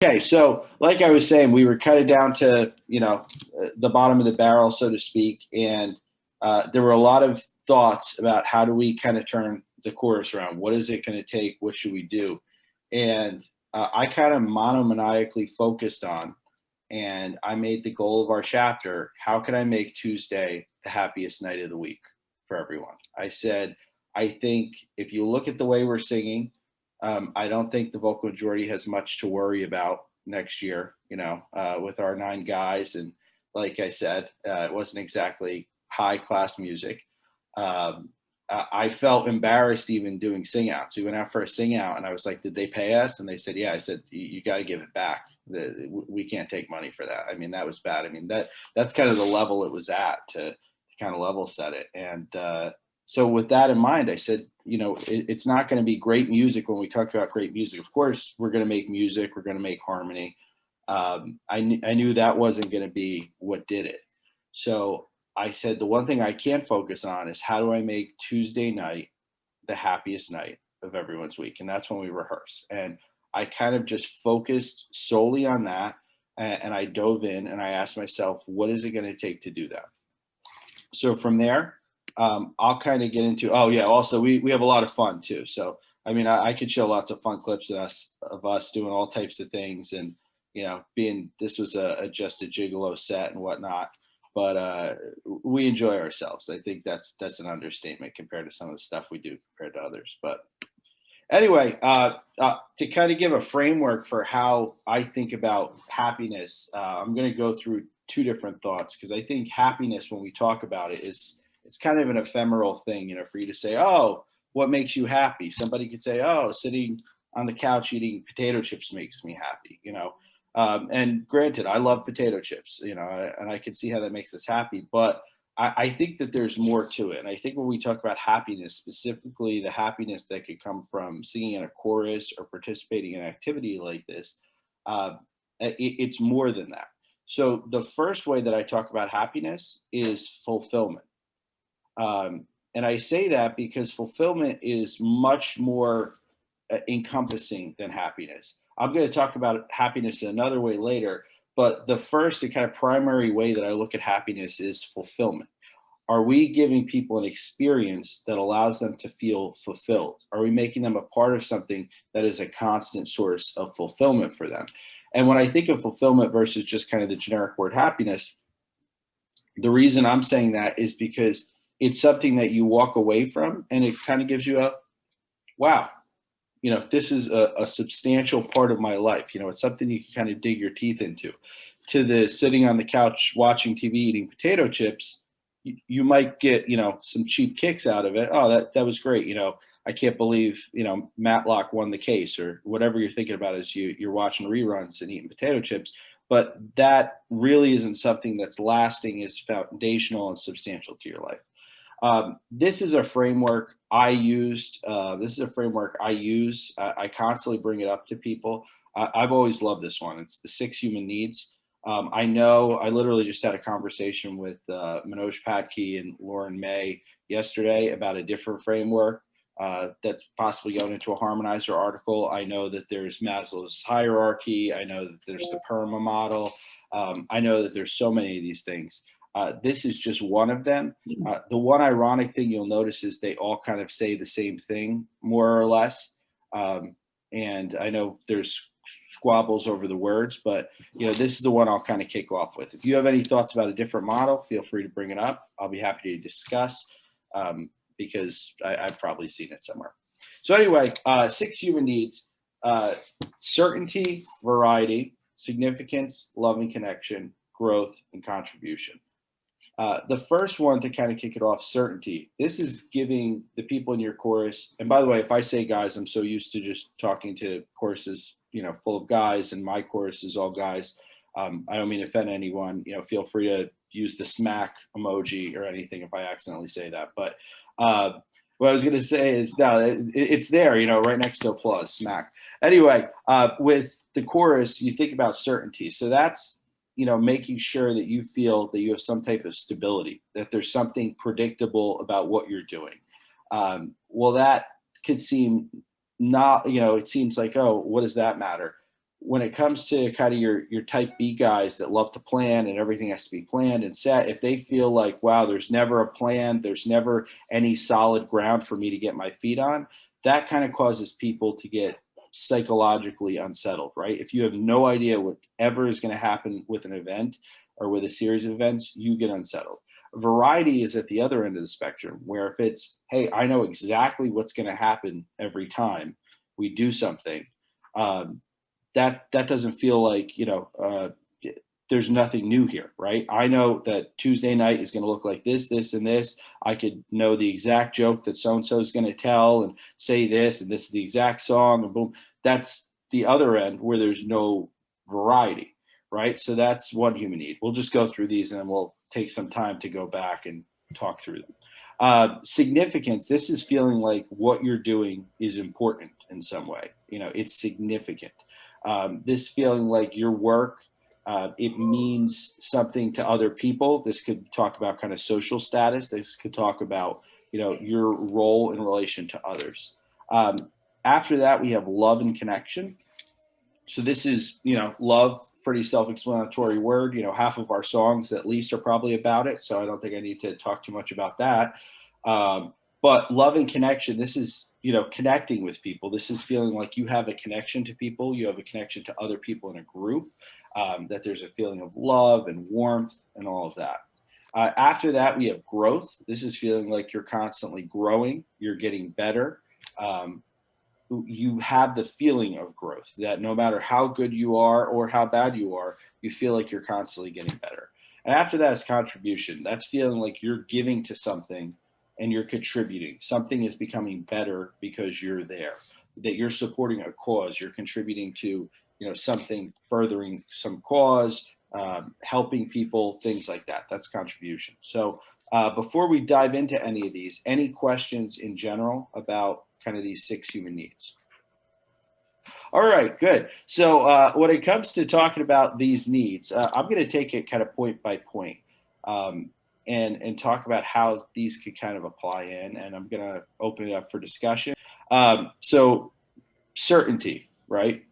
Okay, so like I was saying, we were kind of down to the bottom of the barrel, so to speak, and there were a lot of thoughts about how do we kind of turn the chorus around. What is it going to take? What should we do? And I kind of monomaniacally focused on, and I made the goal of our chapter: how can I make Tuesday the happiest night of the week for everyone? I said, I think if you look at the way we're singing, I don't think the vocal majority has much to worry about next year, with our 9 guys. And like I said, it wasn't exactly high class music. I felt embarrassed even doing sing outs. We went out for a sing out and I was like, did they pay us? And they said, yeah. I said, you got to give it back. We can't take money for that. I mean, that was bad. I mean, that's kind of the level it was at to kind of level set it. And so with that in mind, I said, it's not going to be great music when we talk about great music. Of course, we're going to make music. We're going to make harmony. I knew that wasn't going to be what did it. So I said, the one thing I can't focus on is how do I make Tuesday night the happiest night of everyone's week? And that's when we rehearse. And I kind of just focused solely on that. And I dove in and I asked myself, what is it going to take to do that? So from there, I'll kind of get into, oh yeah, also we have a lot of fun too. So, I mean, I could show lots of fun clips of us doing all types of things and, this was just a gigolo set and whatnot, but we enjoy ourselves. I think that's an understatement compared to some of the stuff we do compared to others. But anyway, to kind of give a framework for how I think about happiness, I'm going to go through 2 different thoughts because I think happiness, when we talk about it, it's kind of an ephemeral thing, for you to say, oh, what makes you happy? Somebody could say, oh, sitting on the couch eating potato chips makes me happy, and granted, I love potato chips, and I can see how that makes us happy. But I think that there's more to it. And I think when we talk about happiness, specifically the happiness that could come from singing in a chorus or participating in an activity like this, it's more than that. So the first way that I talk about happiness is fulfillment. And I say that because fulfillment is much more encompassing than happiness. I'm going to talk about happiness in another way later, but the first and kind of primary way that I look at happiness is fulfillment. Are we giving people an experience that allows them to feel fulfilled? Are we making them a part of something that is a constant source of fulfillment for them? And when I think of fulfillment versus just kind of the generic word happiness, the reason I'm saying that is because it's something that you walk away from and it kind of gives you a, wow, this is a substantial part of my life. It's something you can kind of dig your teeth into. To the sitting on the couch watching TV eating potato chips, you might get, some cheap kicks out of it. Oh, that was great. I can't believe, Matlock won the case or whatever you're thinking about as you're watching reruns and eating potato chips. But that really isn't something that's lasting, is foundational and substantial to your life. This is a framework I used. This is a framework I use. I constantly bring it up to people. I've always loved this one. It's the 6 human needs. I know I literally just had a conversation with Manoj Patki and Lauren May yesterday about a different framework that's possibly going into a harmonizer article. I know that there's Maslow's hierarchy. I know that there's the PERMA model. I know that there's so many of these things. This is just one of them. The one ironic thing you'll notice is they all kind of say the same thing, more or less. And I know there's squabbles over the words, but this is the one I'll kind of kick off with. If you have any thoughts about a different model, feel free to bring it up. I'll be happy to discuss because I've probably seen it somewhere. So anyway, 6 human needs: certainty, variety, significance, love and connection, growth, and contribution. The first one, to kind of kick it off, certainty. This is giving the people in your chorus, and by the way, if I say guys, I'm so used to just talking to choruses, full of guys, and my chorus is all guys. I don't mean to offend anyone. Feel free to use the smack emoji or anything if I accidentally say that. But what I was going to say is, no, it's there, right next to applause, smack. Anyway, with the chorus, you think about certainty. So that's, making sure that you feel that you have some type of stability, that there's something predictable about what you're doing. Well, that could seem not, it seems like, oh, what does that matter? when it comes to kind of your type B guys that love to plan and everything has to be planned and set, if they feel like, wow, there's never a plan, there's never any solid ground for me to get my feet on, that kind of causes people to get psychologically unsettled, right? If you have no idea whatever is going to happen with an event or with a series of events, you get unsettled. Variety is at the other end of the spectrum, where if it's, hey, I know exactly what's going to happen every time we do something, that doesn't feel like, there's nothing new here, right? I know that Tuesday night is going to look like this, this, and this. I could know the exact joke that so-and-so is going to tell and say this, and this is the exact song, and boom. That's the other end where there's no variety, right? So that's one human need. We'll just go through these and then we'll take some time to go back and talk through them. Significance, this is feeling like what you're doing is important in some way. It's significant. This feeling like your work, it means something to other people. This could talk about kind of social status. This could talk about, your role in relation to others. After that, we have love and connection. So this is, love, pretty self-explanatory word. Half of our songs at least are probably about it. So I don't think I need to talk too much about that. But love and connection, this is, connecting with people. This is feeling like you have a connection to people. You have a connection to other people in a group, that there's a feeling of love and warmth and all of that. After that, we have growth. This is feeling like you're constantly growing. You're getting better. You have the feeling of growth, that no matter how good you are or how bad you are, you feel like you're constantly getting better. And after that is contribution. That's feeling like you're giving to something and you're contributing. Something is becoming better because you're there, that you're supporting a cause, you're contributing to, something furthering some cause, helping people, things like that. That's contribution. So before we dive into any of these, any questions in general about kind of these 6 human needs? All right, good. So when it comes to talking about these needs, I'm going to take it kind of point by point, and talk about how these could kind of apply in, and I'm going to open it up for discussion. So certainty, right?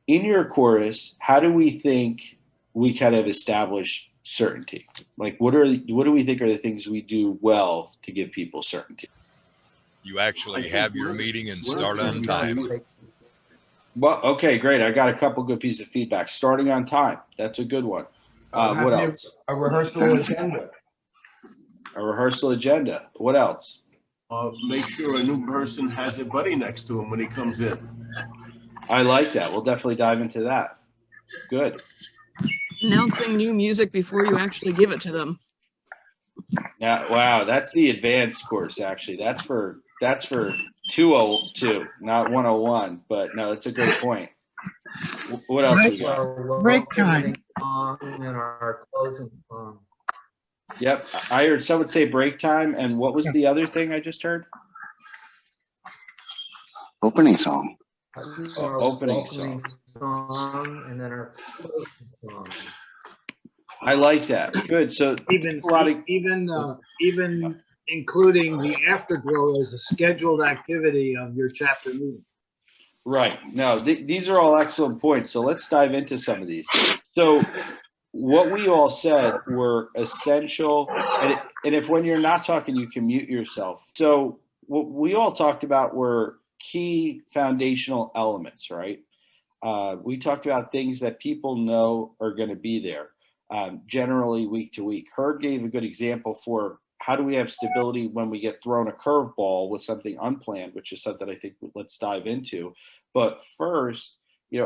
In your chorus, how do we think we kind of establish certainty? Like, what do we think are the things we do well to give people certainty? You actually have your meeting and start on time. Well, okay, great. I got a couple good pieces of feedback. Starting on time. That's a good one. What else? A rehearsal agenda. A rehearsal agenda. What else? Make sure a new person has a buddy next to him when he comes in. I like that. We'll definitely dive into that. Good. Announcing new music before you actually give it to them. Yeah, wow, that's the advanced course, actually. That's for 202, not 101. But no, that's a great point. What else we got? Break time. And our closing song. Yep, I heard someone say break time, and what was the other thing I just heard? Opening song. Opening song. And then our closing song. I like that. Good. So even including the afterglow as a scheduled activity of your chapter meeting. Right. No, these are all excellent points. So let's dive into some of these. So what we all said were essential, and if when you're not talking, you can mute yourself. So what we all talked about were key foundational elements, right? We talked about things that people know are going to be there, generally week to week. Herb gave a good example for how do we have stability when we get thrown a curveball with something unplanned, which is something I think let's dive into. But first,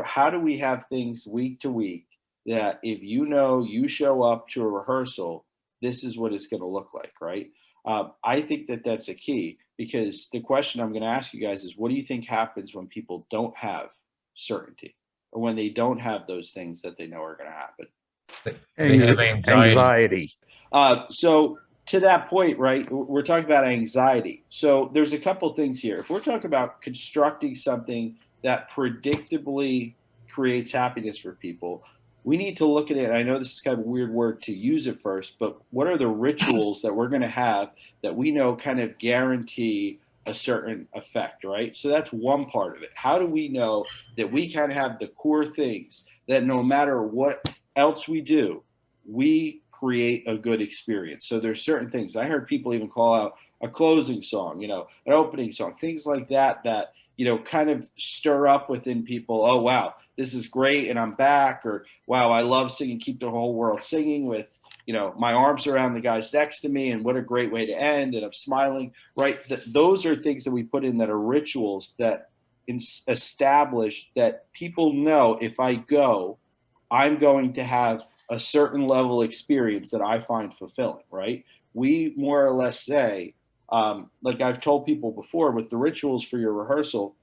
how do we have things week to week that if you show up to a rehearsal, this is what it's going to look like, right? I think that that's a key, because the question I'm going to ask you guys is, what do you think happens when people don't have certainty, or when they don't have those things that they know are going to happen? Anxiety. So to that point, right, we're talking about anxiety. So there's a couple things here. If we're talking about constructing something that predictably creates happiness for people, we need to look at it. I know this is kind of a weird word to use at first, but what are the rituals that we're going to have that we know kind of guarantee a certain effect, right? So that's one part of it. How do we know that we kind of have the core things that no matter what else we do, we create a good experience? So there's certain things. I heard people even call out a closing song, an opening song, things like that, kind of stir up within people. Oh, wow, this is great. And I'm back. Or, wow, I love singing, Keep the Whole World Singing with, my arms around the guys next to me, and what a great way to end. And I'm smiling, right? Those are things that we put in that are rituals that establish that people know if I go, I'm going to have a certain level experience that I find fulfilling, right? We more or less say, like I've told people before with the rituals for your rehearsal,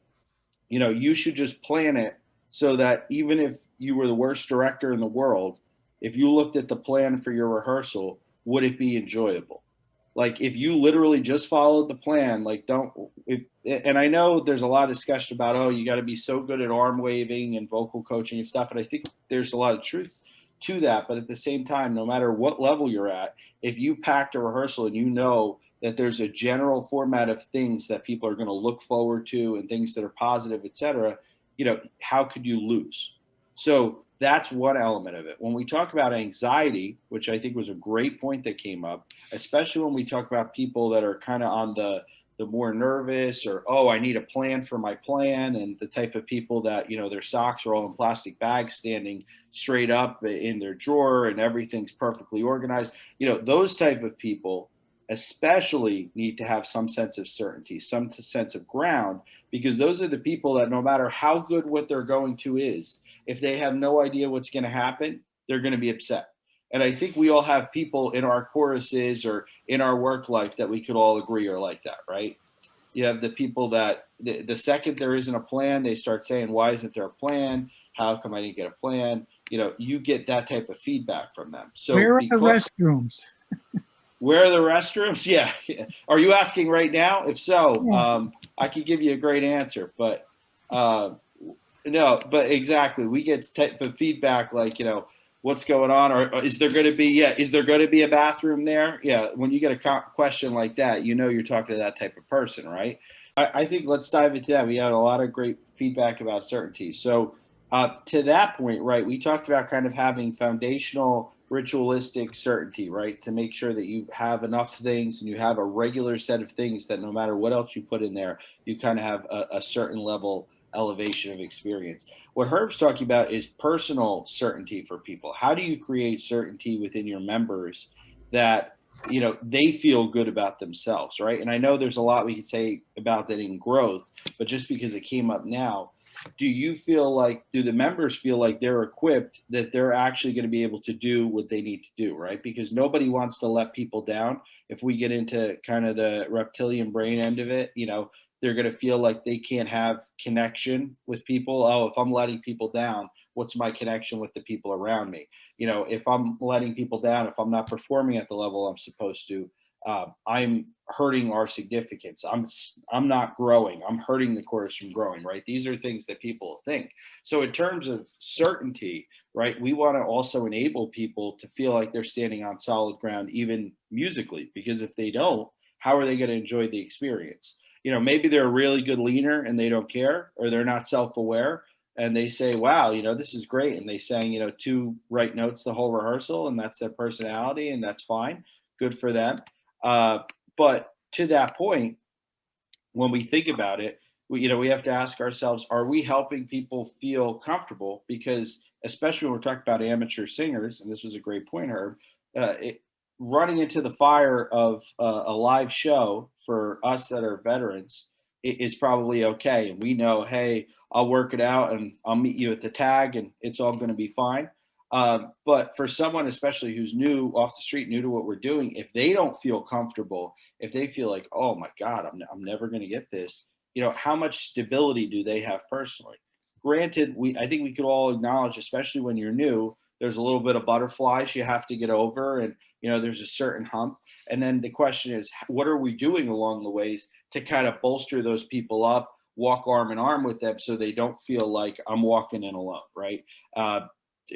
you should just plan it so that even if you were the worst director in the world, if you looked at the plan for your rehearsal, would it be enjoyable? Like if you literally just followed the plan, like and I know there's a lot of discussion about, oh, you got to be so good at arm waving and vocal coaching and stuff. And I think there's a lot of truth to that. But at the same time, no matter what level you're at, if you packed a rehearsal and that there's a general format of things that people are going to look forward to and things that are positive, et cetera, how could you lose? So that's one element of it. When we talk about anxiety, which I think was a great point that came up, especially when we talk about people that are kind of on the more nervous or, oh, I need a plan for my plan, and the type of people that, their socks are all in plastic bags standing straight up in their drawer and everything's perfectly organized. Those type of people especially need to have some sense of certainty, some sense of ground, because those are the people that no matter how good what they're going to is, if they have no idea what's going to happen, they're going to be upset. And I think we all have people in our choruses or in our work life that we could all agree are like that, right? You have the people that the second there isn't a plan, they start saying, why isn't there a plan? How come I didn't get a plan? You get that type of feedback from them. So where are the restrooms? Where are the restrooms? Yeah. Are you asking right now? If so, Yeah. I could give you a great answer, but no, but exactly. We get type of feedback like, what's going on? Or is there going to be a bathroom there? Yeah. When you get a question like that, you're talking to that type of person, right? I think let's dive into that. We had a lot of great feedback about certainty. So to that point, right, we talked about kind of having foundational ritualistic certainty, right? To make sure that you have enough things and you have a regular set of things that no matter what else you put in there, you kind of have a certain level elevation of experience. What Herb's talking about is personal certainty for people. How do you create certainty within your members that, they feel good about themselves, right? And I know there's a lot we could say about that in growth, but just because it came up now, do the members feel like they're equipped, that they're actually going to be able to do what they need to do, right? Because nobody wants to let people down. If we get into kind of the reptilian brain end of it, they're going to feel like they can't have connection with people. Oh, if I'm letting people down, what's my connection with the people around me? If I'm letting people down, if I'm not performing at the level I'm supposed to, I'm hurting our significance. I'm not growing. I'm hurting the chorus from growing, right? These are things that people think. So in terms of certainty, right, we want to also enable people to feel like they're standing on solid ground, even musically, because if they don't, how are they going to enjoy the experience? Maybe they're a really good leaner and they don't care, or they're not self-aware and they say, wow, this is great. And they sang, 2 right notes the whole rehearsal, and that's their personality, and that's fine. Good for them. But to that point, when we think about it, we have to ask ourselves, are we helping people feel comfortable? Because especially when we're talking about amateur singers, and this was a great point, Herb, running into the fire of a live show for us that are veterans is probably okay. And we know, hey, I'll work it out and I'll meet you at the tag and it's all going to be fine. But for someone, especially who's new off the street, new to what we're doing, if they don't feel comfortable, if they feel like, oh my God, I'm never going to get this, how much stability do they have personally? Granted, I think we could all acknowledge, especially when you're new, there's a little bit of butterflies you have to get over, and there's a certain hump. And then the question is, what are we doing along the ways to kind of bolster those people up, walk arm in arm with them so they don't feel like I'm walking in alone, right?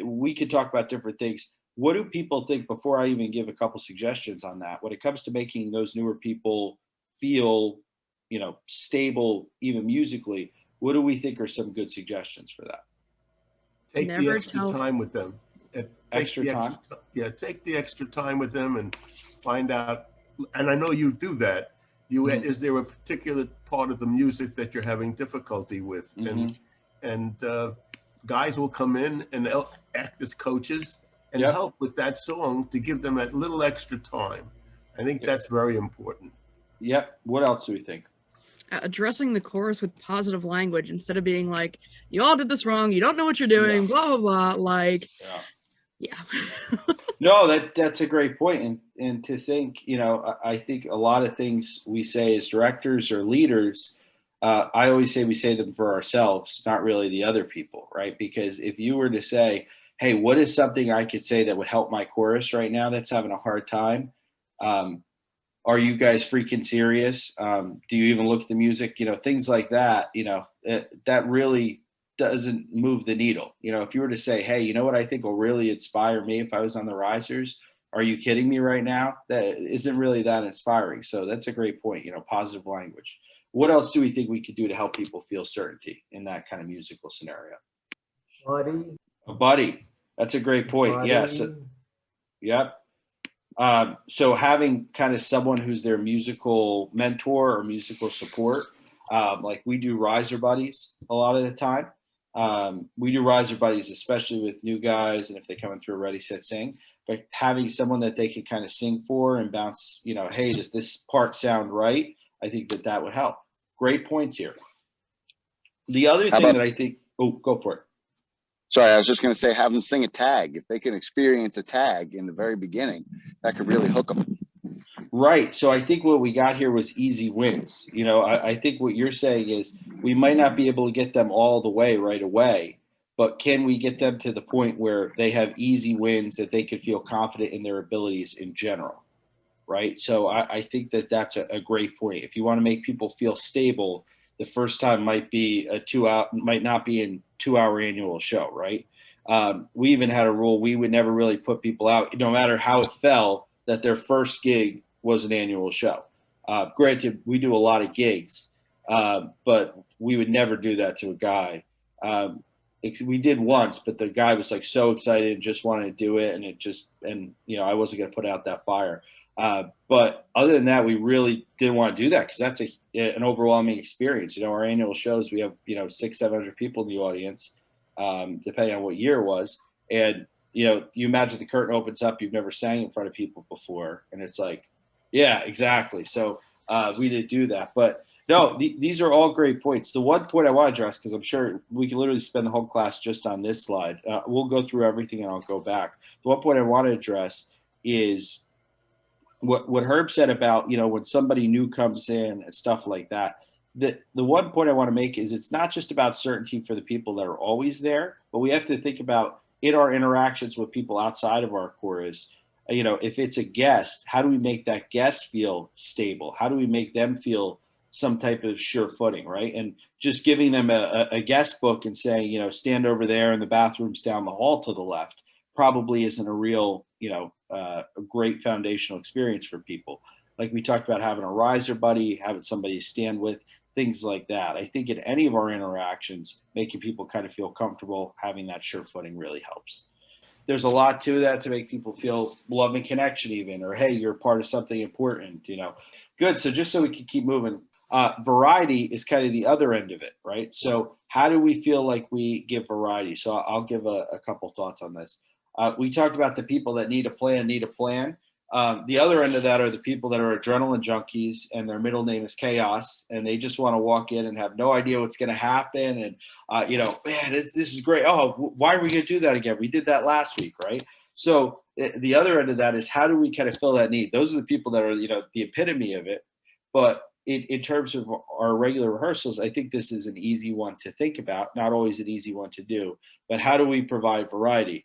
We could talk about different things. What do people think, before I even give a couple suggestions on that, when it comes to making those newer people feel stable even musically, what do we think are some good suggestions for that? Take the Never extra tell- time with them. Extra time? Yeah, take the extra time with them and find out. And I know you do that. Mhm. Is there a particular part of the music that you're having difficulty with? And guys will come in and they'll act as coaches and Yep. help with that song to give them that little extra time. I think that's very important. Yep. What else do we think? Addressing the chorus with positive language instead of being like, you all did this wrong, you don't know what you're doing, Yeah. blah, blah, blah. Like, Yeah. yeah. No, that's a great point. And to think, I think a lot of things we say as directors or leaders, I always say we say them for ourselves, not really the other people, right? Because if you were to say, hey, what is something I could say that would help my chorus right now that's having a hard time? Are you guys freaking serious? Do you even look at the music? Things like that, that really doesn't move the needle. If you were to say, hey, you know what I think will really inspire me if I was on the risers? Are you kidding me right now? That isn't really that inspiring. So that's a great point, positive language. What else do we think we could do to help people feel certainty in that kind of musical scenario? Buddy. A buddy. That's a great point. buddy. Yeah. So, yep. So having kind of someone who's their musical mentor or musical support, like we do riser buddies a lot of the time. We do riser buddies, especially with new guys and if they come in through a ready, set, sing. But having someone that they can kind of sing for and bounce, hey, does this part sound right? I think that would help. Great points here. The other thing that I think, go for it. Sorry, I was just going to say, have them sing a tag. If they can experience a tag in the very beginning, that could really hook them. Right. So I think what we got here was easy wins. I think what you're saying is we might not be able to get them all the way right away, but can we get them to the point where they have easy wins that they could feel confident in their abilities in general? Right. So I think that's a great point. If you want to make people feel stable, the first time might not be in 2-hour annual show. Right. We even had a rule. We would never really put people out, no matter how it fell, that their first gig was an annual show. Granted, we do a lot of gigs, but we would never do that to a guy. We did once, but the guy was like so excited and just wanted to do it. And I wasn't going to put out that fire. But other than that, we really didn't want to do that because that's an overwhelming experience. Our annual shows, we have, 600-700 people in the audience, depending on what year it was. And, you imagine the curtain opens up, you've never sang in front of people before. And it's like, yeah, exactly. So we didn't do that. But no, these are all great points. The one point I want to address, because I'm sure we can literally spend the whole class just on this slide. We'll go through everything and I'll go back. The one point I want to address is what Herb said about, when somebody new comes in and stuff like that. The one point I want to make is it's not just about certainty for the people that are always there, but we have to think about in our interactions with people outside of our chorus, if it's a guest, how do we make that guest feel stable? How do we make them feel some type of sure footing, right? And just giving them a guest book and saying, stand over there and the bathroom's down the hall to the left probably isn't a real, a great foundational experience for people. Like we talked about having a riser buddy, having somebody stand with, things like that. I think in any of our interactions, making people kind of feel comfortable, having that sure footing really helps. There's a lot to that to make people feel love and connection even, or, hey, you're part of something important, Good. So just so we can keep moving, variety is kind of the other end of it, right? So how do we feel like we give variety? So I'll give a couple thoughts on this. We talked about the people that need a plan. The other end of that are the people that are adrenaline junkies and their middle name is chaos. And they just want to walk in and have no idea what's going to happen. And, man, this is great. Oh, why are we going to do that again? We did that last week, right? So the other end of that is how do we kind of fill that need? Those are the people that are, the epitome of it. But in terms of our regular rehearsals, I think this is an easy one to think about, not always an easy one to do. But how do we provide variety?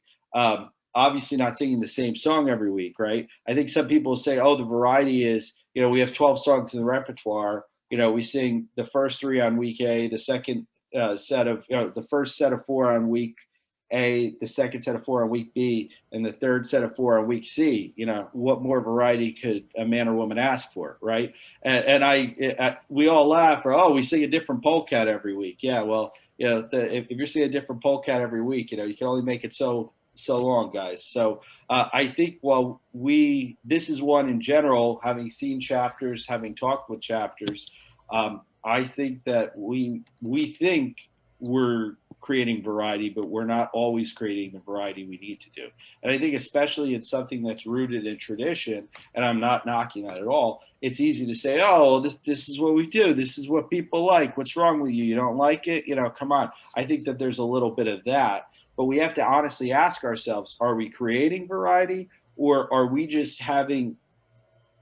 Obviously not singing the same song every week, right? I think some people say, oh, the variety is, we have 12 songs in the repertoire. We sing the first 3 on week A, the second the first set of 4 on week A, the second set of 4 on week B, and the third set of 4 on week C. What more variety could a man or woman ask for, right? And we all laugh, or, oh, we sing a different polecat every week. Yeah, well, if you're singing a different polecat every week, you can only make it so long, guys. So I think this is one in general, having seen chapters, having talked with chapters, I think that we think we're creating variety, but we're not always creating the variety we need to do. And I think especially in something that's rooted in tradition, and I'm not knocking that at all, it's easy to say, oh, this is what we do. This is what people like. What's wrong with you? You don't like it? Come on. I think that there's a little bit of that, but we have to honestly ask ourselves, are we creating variety, or are we just having,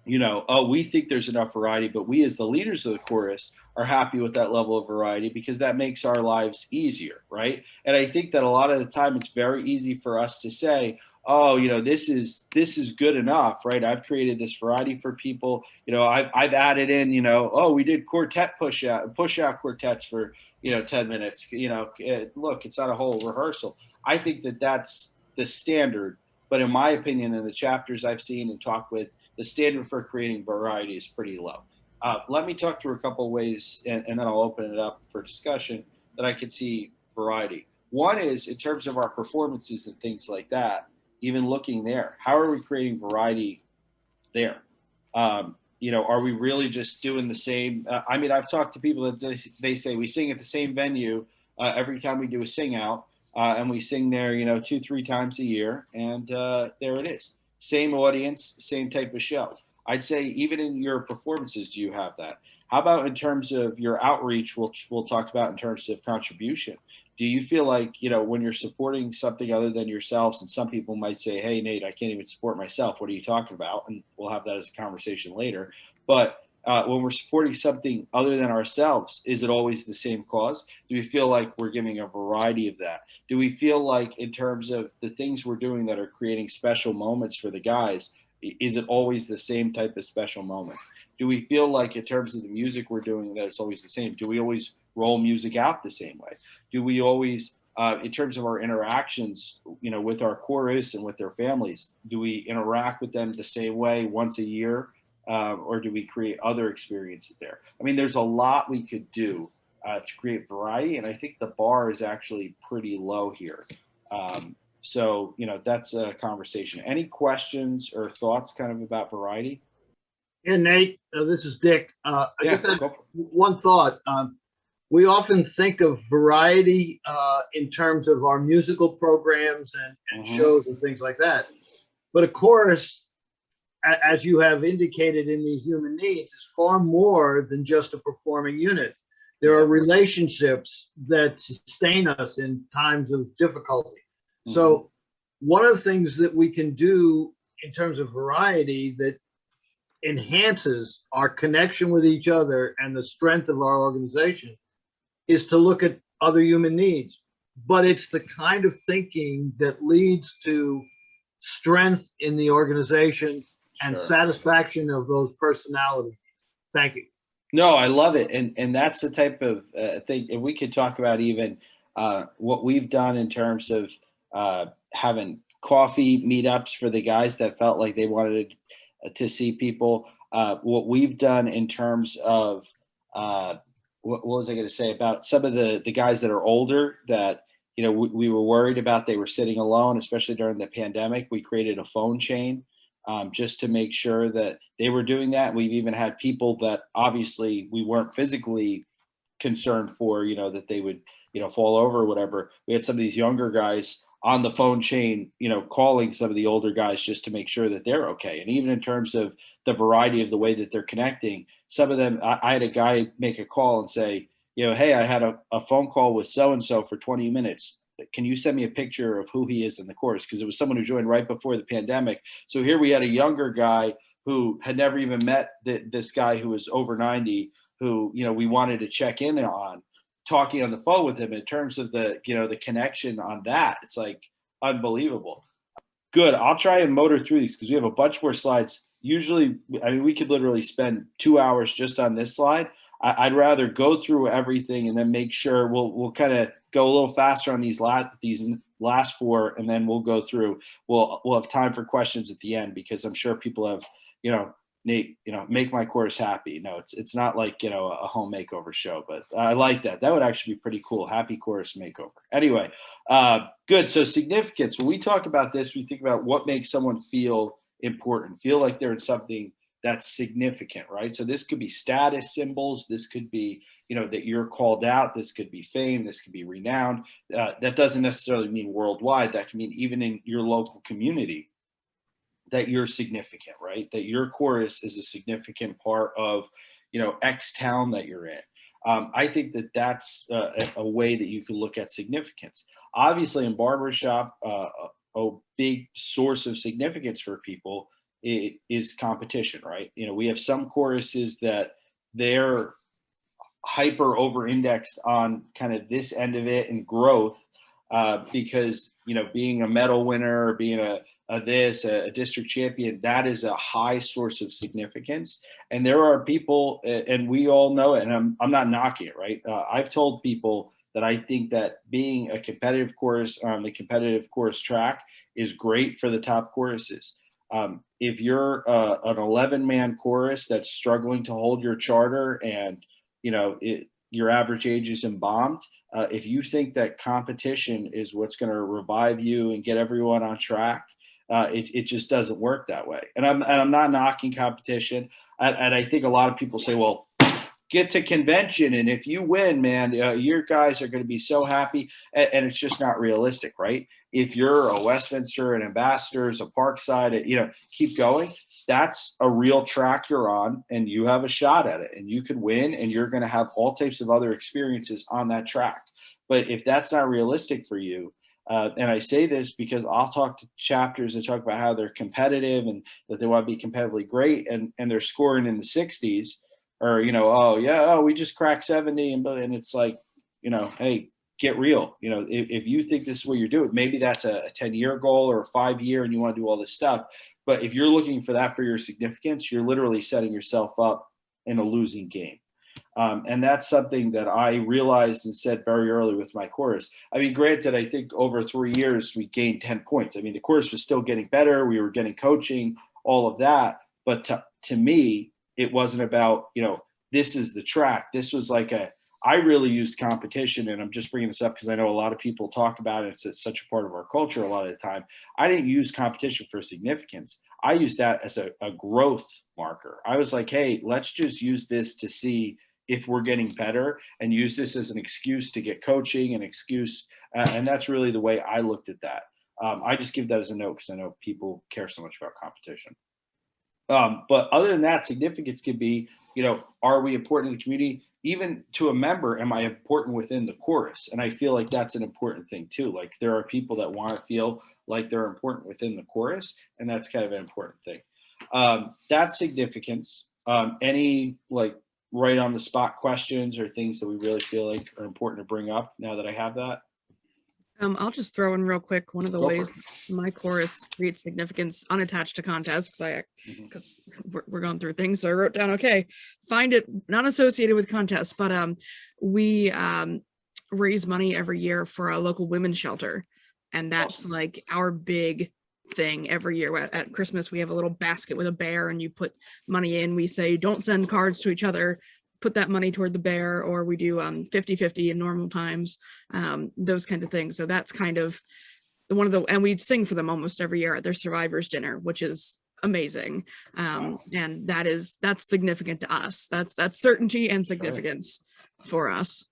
we think there's enough variety, but we as the leaders of the chorus are happy with that level of variety because that makes our lives easier, right? And I think that a lot of the time it's very easy for us to say, oh, this is good enough, right? I've created this variety for people. I've added in, oh, we did quartet push out quartets for 10 minutes. Look, it's not a whole rehearsal. I think that that's the standard, but in my opinion, in the chapters I've seen and talked with, the standard for creating variety is pretty low. Let me talk through a couple of ways, and then I'll open it up for discussion, that I could see variety. One is in terms of our performances and things like that, even looking there, how are we creating variety there? Are we really just doing the same? I've talked to people that they say we sing at the same venue every time we do a sing out, and we sing there, 2-3 times a year, and there it is. Same audience, same type of show. I'd say even in your performances, do you have that? How about in terms of your outreach? We'll talk about in terms of contribution. Do you feel like, when you're supporting something other than yourselves, and some people might say, hey, Nate, I can't even support myself. What are you talking about? And we'll have that as a conversation later. But when we're supporting something other than ourselves, is it always the same cause? Do we feel like we're giving a variety of that? Do we feel like in terms of the things we're doing that are creating special moments for the guys, is it always the same type of special moments? Do we feel like in terms of the music we're doing that it's always the same? Do we always roll music out the same way? Do we always, in terms of our interactions, with our chorus and with their families, do we interact with them the same way once a year? Or do we create other experiences there? There's a lot we could do to create variety, and I think the bar is actually pretty low here. So that's a conversation. Any questions or thoughts kind of about variety? Yeah, Nate, this is Dick. I just had go for it. one thought. We often think of variety in terms of our musical programs and shows and things like that. But of course, as you have indicated in these human needs, is far more than just a performing unit. There are relationships that sustain us in times of difficulty. So one of the things that we can do in terms of variety that enhances our connection with each other and the strength of our organization is to look at other human needs. But it's the kind of thinking that leads to strength in the organization and satisfaction of those personalities. Thank you. No, I love it. And that's the type of thing, and we could talk about even what we've done in terms of having coffee meetups for the guys that felt like they wanted to see people. What we've done in terms of, what was I going to say about some of the guys that are older that, we were worried about, they were sitting alone, especially during the pandemic. We created a phone chain just to make sure that they were doing that. We've even had people that obviously we weren't physically concerned for, that they would, fall over or whatever. We had some of these younger guys on the phone chain, calling some of the older guys just to make sure that they're okay. And even in terms of the variety of the way that they're connecting, some of them, I had a guy make a call and say, hey, I had a phone call with so-and-so for 20 minutes. Can you send me a picture of who he is in the chorus? Because it was someone who joined right before the pandemic. So here we had a younger guy who had never even met this guy who was over 90, who, we wanted to check in on, talking on the phone with him in terms of the, the connection on that. It's like unbelievable. Good. I'll try and motor through these because we have a bunch more slides. Usually, we could literally spend 2 hours just on this slide. I'd rather go through everything and then make sure we'll kind of go a little faster on these last four, and then we'll go through. We'll have time for questions at the end, because I'm sure people have, Nate, make my chorus happy. No, it's not like, a home makeover show, but I like that. That would actually be pretty cool. Happy chorus makeover. Anyway, good. So significance, when we talk about this, we think about what makes someone feel important, feel like they're in something that's significant, right? So this could be status symbols. This could be, that you're called out. This could be fame. This could be renowned. That doesn't necessarily mean worldwide. That can mean even in your local community, that you're significant, right? That your chorus is a significant part of, X town that you're in. I think that that's a way that you can look at significance. Obviously, in barbershop, a big source of significance for people is competition, right? We have some choruses that they're hyper over indexed on kind of this end of it and growth, because, being a medal winner, or being a district champion, that is a high source of significance. And there are people, and we all know it, and I'm not knocking it, right? I've told people that I think that being a competitive chorus on the competitive chorus track is great for the top choruses. If you're an 11-man chorus that's struggling to hold your charter, and your average age is embalmed, if you think that competition is what's going to revive you and get everyone on track, it just doesn't work that way. And I'm not knocking competition. And I think a lot of people say, well, get to convention, and if you win, man, your guys are going to be so happy. And it's just not realistic, right? If you're a Westminster, an Ambassadors, a Parkside, keep going. That's a real track you're on, and you have a shot at it, and you could win, and you're going to have all types of other experiences on that track. But if that's not realistic for you, and I say this because I'll talk to chapters that talk about how they're competitive and that they want to be competitively great, and they're scoring in the 60s, or, we just cracked 70, and it's like, hey, get real. If you think this is what you're doing, maybe that's a 10-year goal or a 5-year, and you want to do all this stuff. But if you're looking for that for your significance, you're literally setting yourself up in a losing game. And that's something that I realized and said very early with my chorus. I mean, granted, I think over 3 years, we gained 10 points. I mean, the chorus was still getting better. We were getting coaching, all of that. But to me, it wasn't about, this is the track. This was like I really used competition, and I'm just bringing this up because I know a lot of people talk about it. It's such a part of our culture a lot of the time. I didn't use competition for significance. I used that as a growth marker. I was like, hey, let's just use this to see if we're getting better, and use this as an excuse to get coaching, an excuse. And that's really the way I looked at that. I just give that as a note because I know people care so much about competition. But other than that, significance could be, are we important in the community? Even to a member, am I important within the chorus? And I feel like that's an important thing too. Like, there are people that want to feel like they're important within the chorus, and that's kind of an important thing. That's significance. Any like right on the spot questions or things that we really feel like are important to bring up now that I have that? I'll just throw in real quick one of the Go for ways my chorus creates significance unattached to contests, because we're going through things. So I wrote down, okay, find it not associated with contests, but we raise money every year for a local women's shelter, and that's Awesome. like our big thing every year. At Christmas, we have a little basket with a bear, and you put money in. We say, don't send cards to each other, put that money toward the bear, or we do 50-50 in normal times, those kinds of things. So that's kind of one of the, and we sing for them almost every year at their survivors dinner, which is amazing. And that's significant to us. That's certainty and significance for us.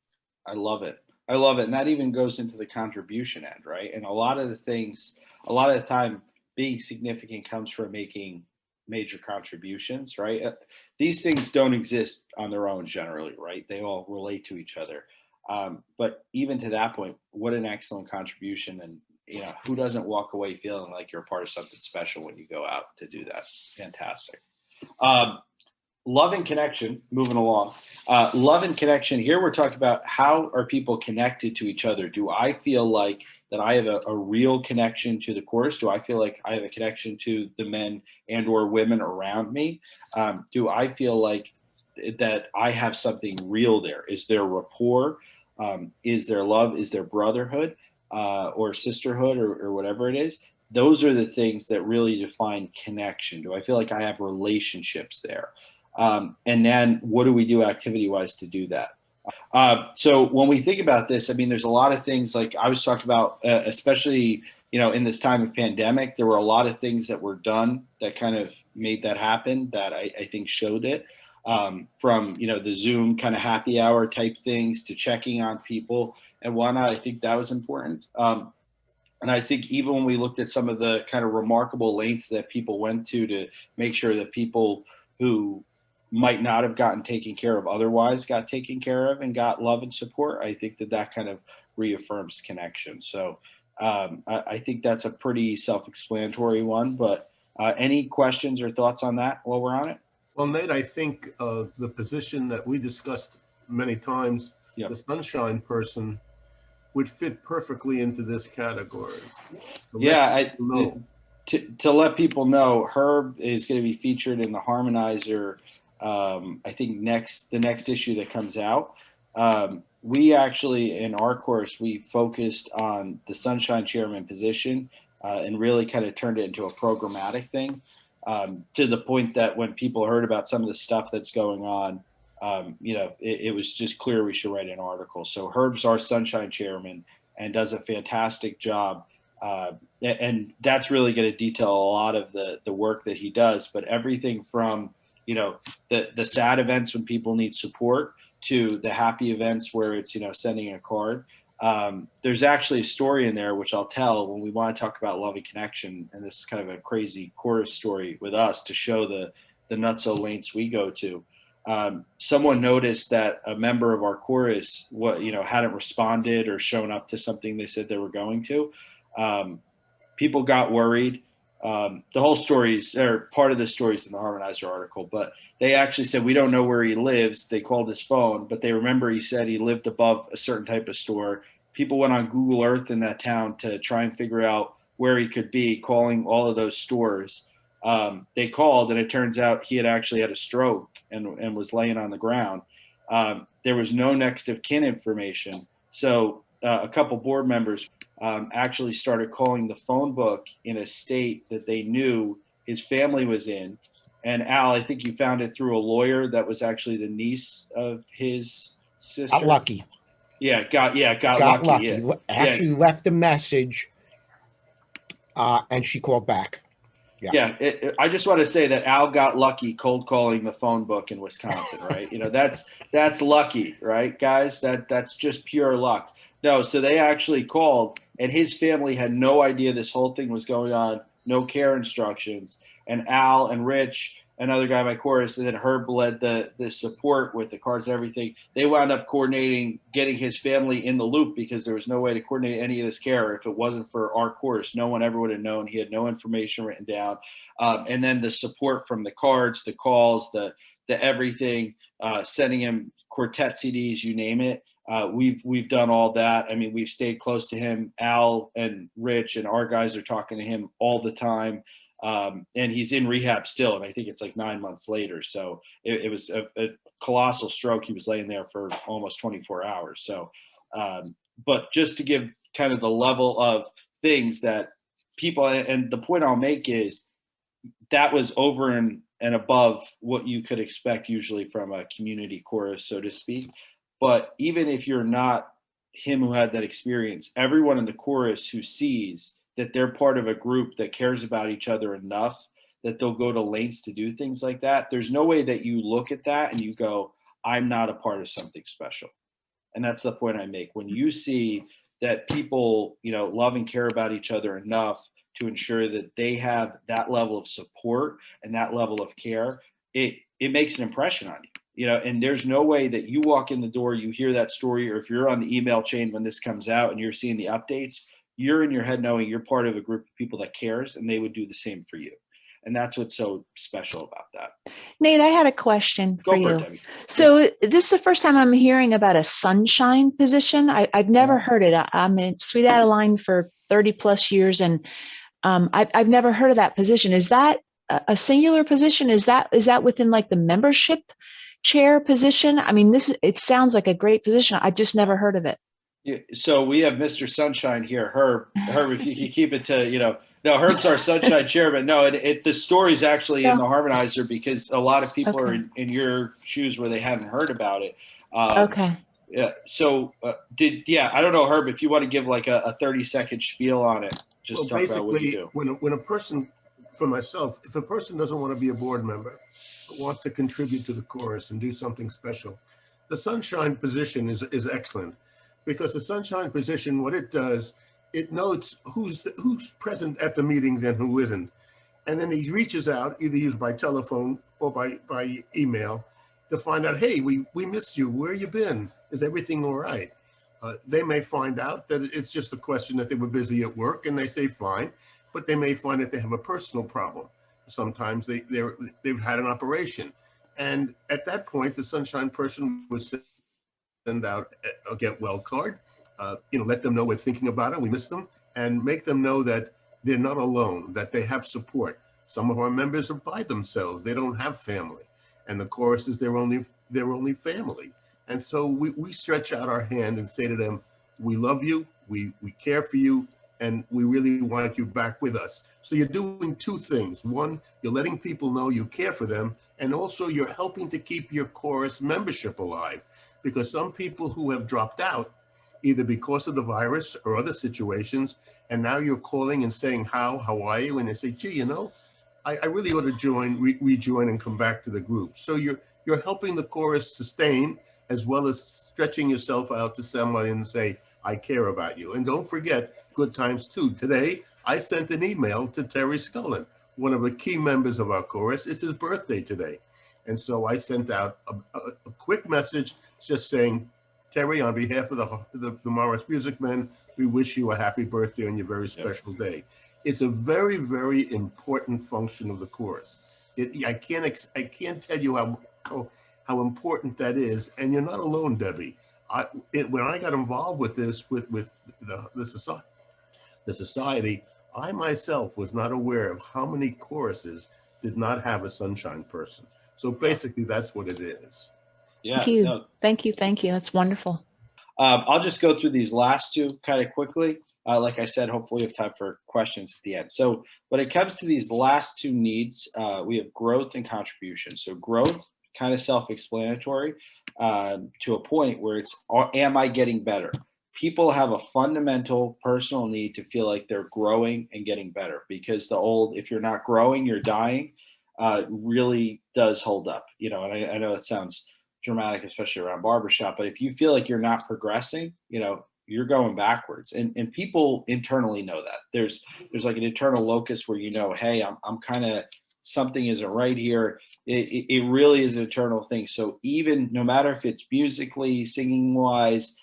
I love it. I love it. And that even goes into the contribution end, right? And a lot of the time, being significant comes from making major contributions, right? These things don't exist on their own generally, right? They all relate to each other. But even to that point, what an excellent contribution. And, who doesn't walk away feeling like you're a part of something special when you go out to do that? Fantastic. Love and connection, moving along. Love and connection. Here we're talking about how are people connected to each other? Do I feel like that I have a real connection to the chorus? Do I feel like I have a connection to the men and or women around me? Do I feel like that I have something real there. Is there rapport? Is there love? Is there brotherhood or sisterhood or whatever it is? Those are the things that really define connection. Do I feel like I have relationships there? And then what do we do activity wise to do that? So when we think about this, I mean, there's a lot of things like I was talking about, especially, in this time of pandemic, there were a lot of things that were done that kind of made that happen that I think showed it. From, the Zoom kind of happy hour type things to checking on people and whatnot. I think that was important. And I think even when we looked at some of the kind of remarkable lengths that people went to make sure that people who might not have gotten taken care of otherwise got taken care of and got love and support, I think that kind of reaffirms connection. So I think that's a pretty self-explanatory one, but any questions or thoughts on that while we're on it? Well, Nate, I think the position that we discussed many times, Yep. the sunshine person, would fit perfectly into this category. To let people know, Herb is going to be featured in the Harmonizer. I think the next issue that comes out. We actually, in our course, we focused on the Sunshine Chairman position and really kind of turned it into a programmatic thing. To the point that when people heard about some of the stuff that's going on, it was just clear we should write an article. So Herb's our Sunshine Chairman and does a fantastic job. And that's really going to detail a lot of the work that he does, but everything from, the sad events when people need support to the happy events where it's, sending a card. There's actually a story in there, which I'll tell when we want to talk about love and connection. And this is kind of a crazy chorus story with us to show the nutso lengths we go to. Someone noticed that a member of our chorus, hadn't responded or shown up to something they said they were going to. People got worried. The whole stories, or part of the stories in the Harmonizer article, but they actually said, we don't know where he lives. They called his phone, but they remember he said he lived above a certain type of store. People went on Google Earth in that town to try and figure out where he could be, calling all of those stores. They called, and it turns out he had actually had a stroke and was laying on the ground. There was no next of kin information. So a couple board members actually started calling the phone book in a state that they knew his family was in. And Al, I think you found it through a lawyer that was actually the niece of his sister. Got lucky. Got lucky. Yeah. Actually left a message and she called back. Yeah. I just want to say that Al got lucky cold calling the phone book in Wisconsin, right? That's lucky, right, guys? That's just pure luck. No, so they actually called, and his family had no idea this whole thing was going on, no care instructions. And Al and Rich, another guy in my chorus, and then Herb led the support with the cards and everything. They wound up coordinating, getting his family in the loop because there was no way to coordinate any of this care if it wasn't for our chorus. No one ever would have known. He had no information written down. And then the support from the cards, the calls, the everything, sending him quartet CDs, you name it. We've done all that. I mean, we've stayed close to him. Al and Rich and our guys are talking to him all the time. And he's in rehab still. And I think it's like 9 months later. So it was a colossal stroke. He was laying there for almost 24 hours. So, but just to give kind of the level of things that people, and the point I'll make is that was over and above what you could expect usually from a community chorus, so to speak. But even if you're not him who had that experience, everyone in the chorus who sees that they're part of a group that cares about each other enough that they'll go to lengths to do things like that. There's no way that you look at that and you go, I'm not a part of something special. And that's the point I make. When you see that people, love and care about each other enough to ensure that they have that level of support and that level of care, it makes an impression on you. And there's no way that you walk in the door, you hear that story, or if you're on the email chain when this comes out and you're seeing the updates, you're in your head knowing you're part of a group of people that cares, and they would do the same for you. And that's what's so special about that. Nate, I had a question for you. Debbie. So this is the first time I'm hearing about a sunshine position. I've never heard it. I'm in Sweet Adeline for 30 plus years, and I've never heard of that position. Is that a singular position? Is that within like the membership chair position? I mean, it sounds like a great position. I just never heard of it. Yeah, so we have Mr. Sunshine here, Herb. Herb, if you could keep it to, no, Herb's our Sunshine chair, but no, the story's actually in the Harmonizer because a lot of people are in your shoes where they haven't heard about it. Okay. Yeah. So I don't know, Herb, if you want to give like a 30-second spiel on it, just talk about what you do. When a person, for myself, if a person doesn't want to be a board member, but wants to contribute to the chorus and do something special, the Sunshine position is excellent. Because the Sunshine position, what it does, it notes who's present at the meetings and who isn't. And then he reaches out, either used by telephone or by email, to find out, hey, we missed you. Where you been? Is everything all right? They may find out that it's just a question that they were busy at work and they say fine, but they may find that they have a personal problem. Sometimes they've had an operation. And at that point, the Sunshine person would send out a get well card, let them know we're thinking about it, we miss them, and make them know that they're not alone, that they have support. Some of our members are by themselves, they don't have family, and the chorus is their only family. And so we stretch out our hand and say to them, we love you, we care for you, and we really want you back with us. So you're doing two things. One, you're letting people know you care for them, and also you're helping to keep your chorus membership alive. Because some people who have dropped out, either because of the virus or other situations, and now you're calling and saying, how are you? And they say, gee, I really ought to rejoin and come back to the group. So you're helping the chorus sustain, as well as stretching yourself out to somebody and say, I care about you. And don't forget, good times too. Today, I sent an email to Terry Scullin, one of the key members of our chorus. It's his birthday today. And so I sent out a quick message just saying, Terry, on behalf of the Morris Music Men, we wish you a happy birthday on your very special day. It's a very, very important function of the chorus. I can't tell you how important that is. And you're not alone, Debbie. When I got involved with this, with the society, I myself was not aware of how many choruses did not have a Sunshine person. So basically, that's what it is. Yeah. Thank you. No. Thank you. That's wonderful. I'll just go through these last two kind of quickly. Like I said, hopefully we have time for questions at the end. So when it comes to these last two needs, we have growth and contribution. So growth, kind of self-explanatory to a point where it's, am I getting better? People have a fundamental personal need to feel like they're growing and getting better, because if you're not growing, you're dying, really does hold up. And I know it sounds dramatic, especially around barbershop, but if you feel like you're not progressing, you're going backwards, and people internally know that. There's like an internal locus where hey, I'm kind of, something isn't right here. It really is an internal thing. So even no matter if it's musically, singing wise,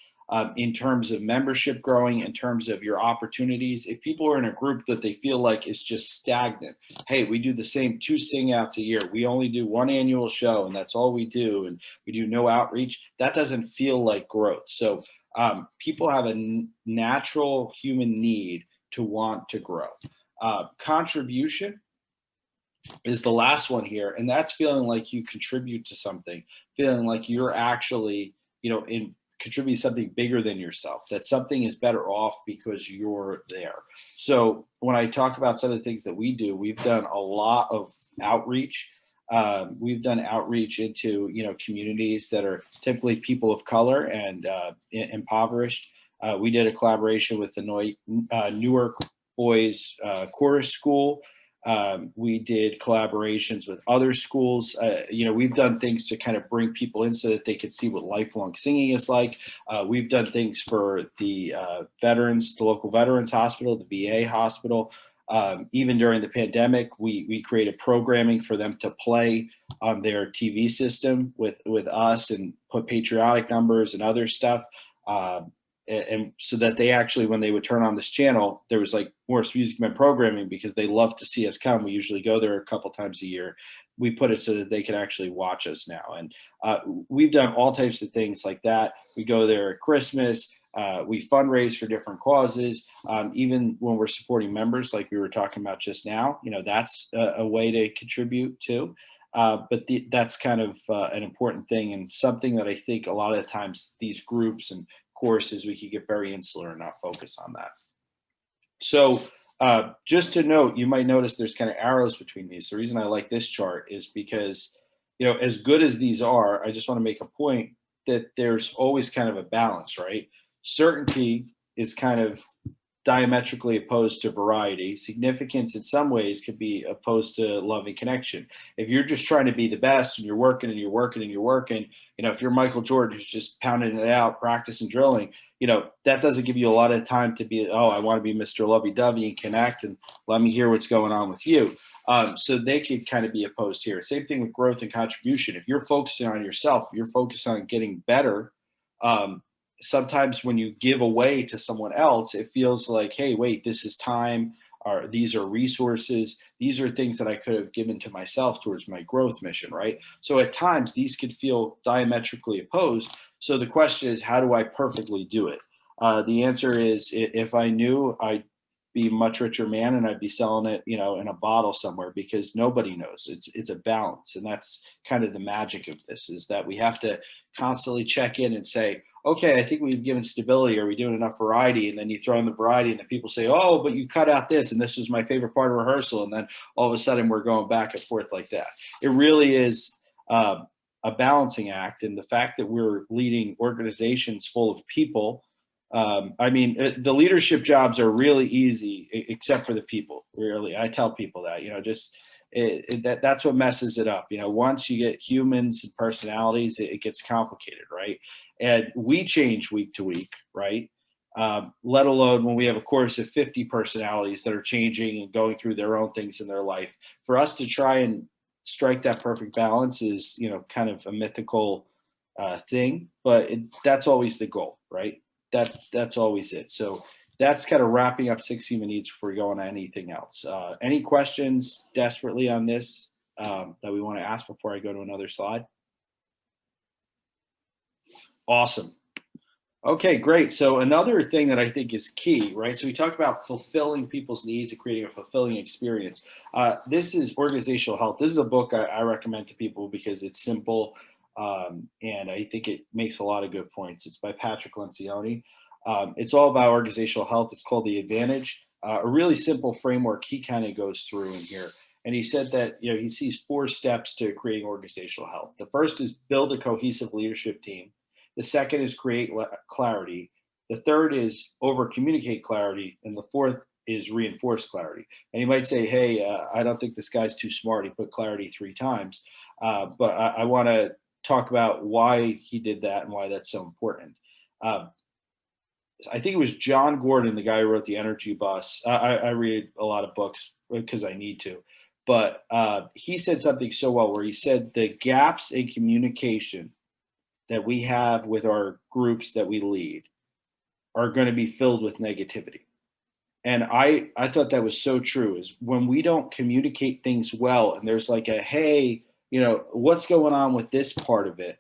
in terms of membership growing, in terms of your opportunities, if people are in a group that they feel like is just stagnant, hey, we do the same 2 sing outs a year, we only do 1 annual show and that's all we do, and we do no outreach, that doesn't feel like growth. So people have a natural human need to want to grow. Contribution is the last one here, and that's feeling like you contribute to something, feeling like you're actually, contribute something bigger than yourself, that something is better off because you're there. So when I talk about some of the things that we do, we've done a lot of outreach. We've done outreach into, communities that are typically people of color and impoverished. We did a collaboration with the Newark Boys Chorus School. We did collaborations with other schools. We've done things to kind of bring people in so that they could see what lifelong singing is like. We've done things for the veterans, the local veterans hospital, the VA hospital. Even during the pandemic, we created programming for them to play on their TV system with us and put patriotic numbers and other stuff. And so that they actually, when they would turn on this channel, there was like Morris Music Men programming, because they love to see us come. We usually go there a couple times a year. We put it so that they can actually watch us now. And we've done all types of things like that. We go there at Christmas. We fundraise for different causes. Even when we're supporting members, like we were talking about just now, that's a way to contribute too. That's kind of an important thing, and something that I think a lot of the times these groups and courses, we could get very insular and not focus on that. So just to note, you might notice there's kind of arrows between these. The reason I like this chart is because, as good as these are, I just want to make a point that there's always kind of a balance, right? Certainty is kind of diametrically opposed to variety. Significance in some ways could be opposed to love and connection. If you're just trying to be the best and you're working and you're working and you're working, if you're Michael Jordan who's just pounding it out, practicing drilling, that doesn't give you a lot of time to be, oh, I want to be Mr. Lovey-dovey and connect and let me hear what's going on with you. So they could kind of be opposed here. Same thing with growth and contribution. If you're focusing on yourself, you're focused on getting better. Sometimes when you give away to someone else, it feels like, hey, wait, this is time, or these are resources. These are things that I could have given to myself towards my growth mission, right? So at times these could feel diametrically opposed. So the question is, how do I perfectly do it? The answer is, if I knew, I'd be a much richer man and I'd be selling it, in a bottle somewhere, because nobody knows. It's a balance. And that's kind of the magic of this, is that we have to constantly check in and say, okay, I think we've given stability. Are we doing enough variety? And then you throw in the variety and the people say, oh, but you cut out this, and this was my favorite part of rehearsal. And then all of a sudden we're going back and forth like that. It really is a balancing act. And the fact that we're leading organizations full of people, the leadership jobs are really easy, except for the people. Really, I tell people that, that's what messes it up. Once you get humans and personalities, it gets complicated, right? And we change week to week, right? Let alone when we have a course of 50 personalities that are changing and going through their own things in their life. For us to try and strike that perfect balance is, kind of a mythical thing, but that's always the goal, right? That's always it. So that's kind of wrapping up 6 human needs before we go on to anything else. Any questions desperately on this that we want to ask before I go to another slide? Awesome. Okay, great. So another thing that I think is key, right? So we talk about fulfilling people's needs and creating a fulfilling experience. This is Organizational Health. This is a book I recommend to people because it's simple, and I think it makes a lot of good points. It's by Patrick Lencioni. It's all about organizational health. It's called The Advantage. A really simple framework he kind of goes through in here. And he said that, he sees 4 steps to creating organizational health. The first is build a cohesive leadership team. The second is create clarity. The third is over communicate clarity. And the fourth is reinforce clarity. And you might say, hey, I don't think this guy's too smart. He put clarity 3 times. But I want to talk about why he did that and why that's so important. I think it was John Gordon, the guy who wrote The Energy Bus. I read a lot of books because I need to. But he said something so well, where he said the gaps in communication that we have with our groups that we lead are going to be filled with negativity. And I thought that was so true, is when we don't communicate things well, and there's like a, hey, what's going on with this part of it?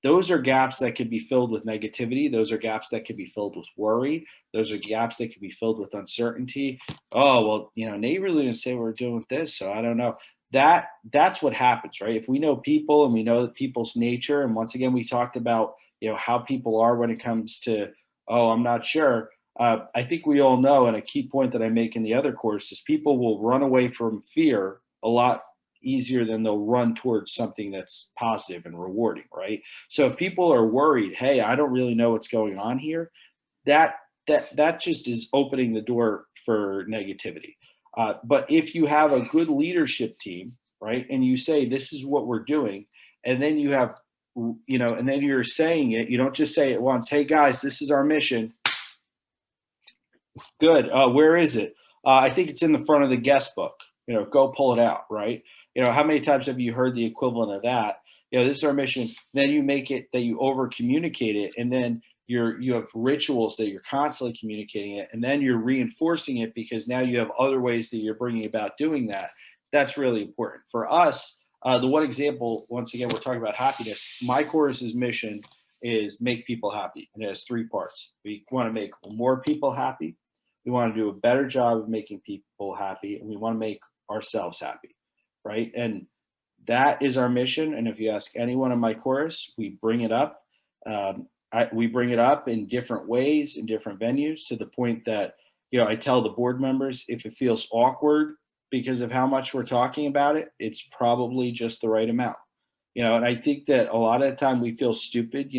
Those are gaps that could be filled with negativity. Those are gaps that could be filled with worry. Those are gaps that could be filled with uncertainty. Oh, well, Nate really didn't say we're doing this, so I don't know. That's what happens, right? If we know people and we know people's nature, and once again, we talked about, how people are when it comes to, oh, I'm not sure. I think we all know, and a key point that I make in the other course is people will run away from fear a lot easier than they'll run towards something that's positive and rewarding, right? So if people are worried, hey, I don't really know what's going on here, that just is opening the door for negativity. But if you have a good leadership team, right, and you say, this is what we're doing, and then you have, and then you're saying it, you don't just say it once, hey guys, this is our mission. Good. Where is it? I think it's in the front of the guest book. Go pull it out, right? How many times have you heard the equivalent of that? This is our mission. Then you make it that you over communicate it, and then you have rituals that you're constantly communicating it, and then you're reinforcing it because now you have other ways that you're bringing about doing that. That's really important. For us, the one example, once again, we're talking about happiness. My course's mission is make people happy, and it has 3 parts. We want to make more people happy. We want to do a better job of making people happy, and we want to make ourselves happy, right? And that is our mission. And if you ask anyone in my chorus, we bring it up. We bring it up in different ways, in different venues, to the point that, I tell the board members, if it feels awkward because of how much we're talking about it, it's probably just the right amount. And I think that a lot of the time we feel stupid,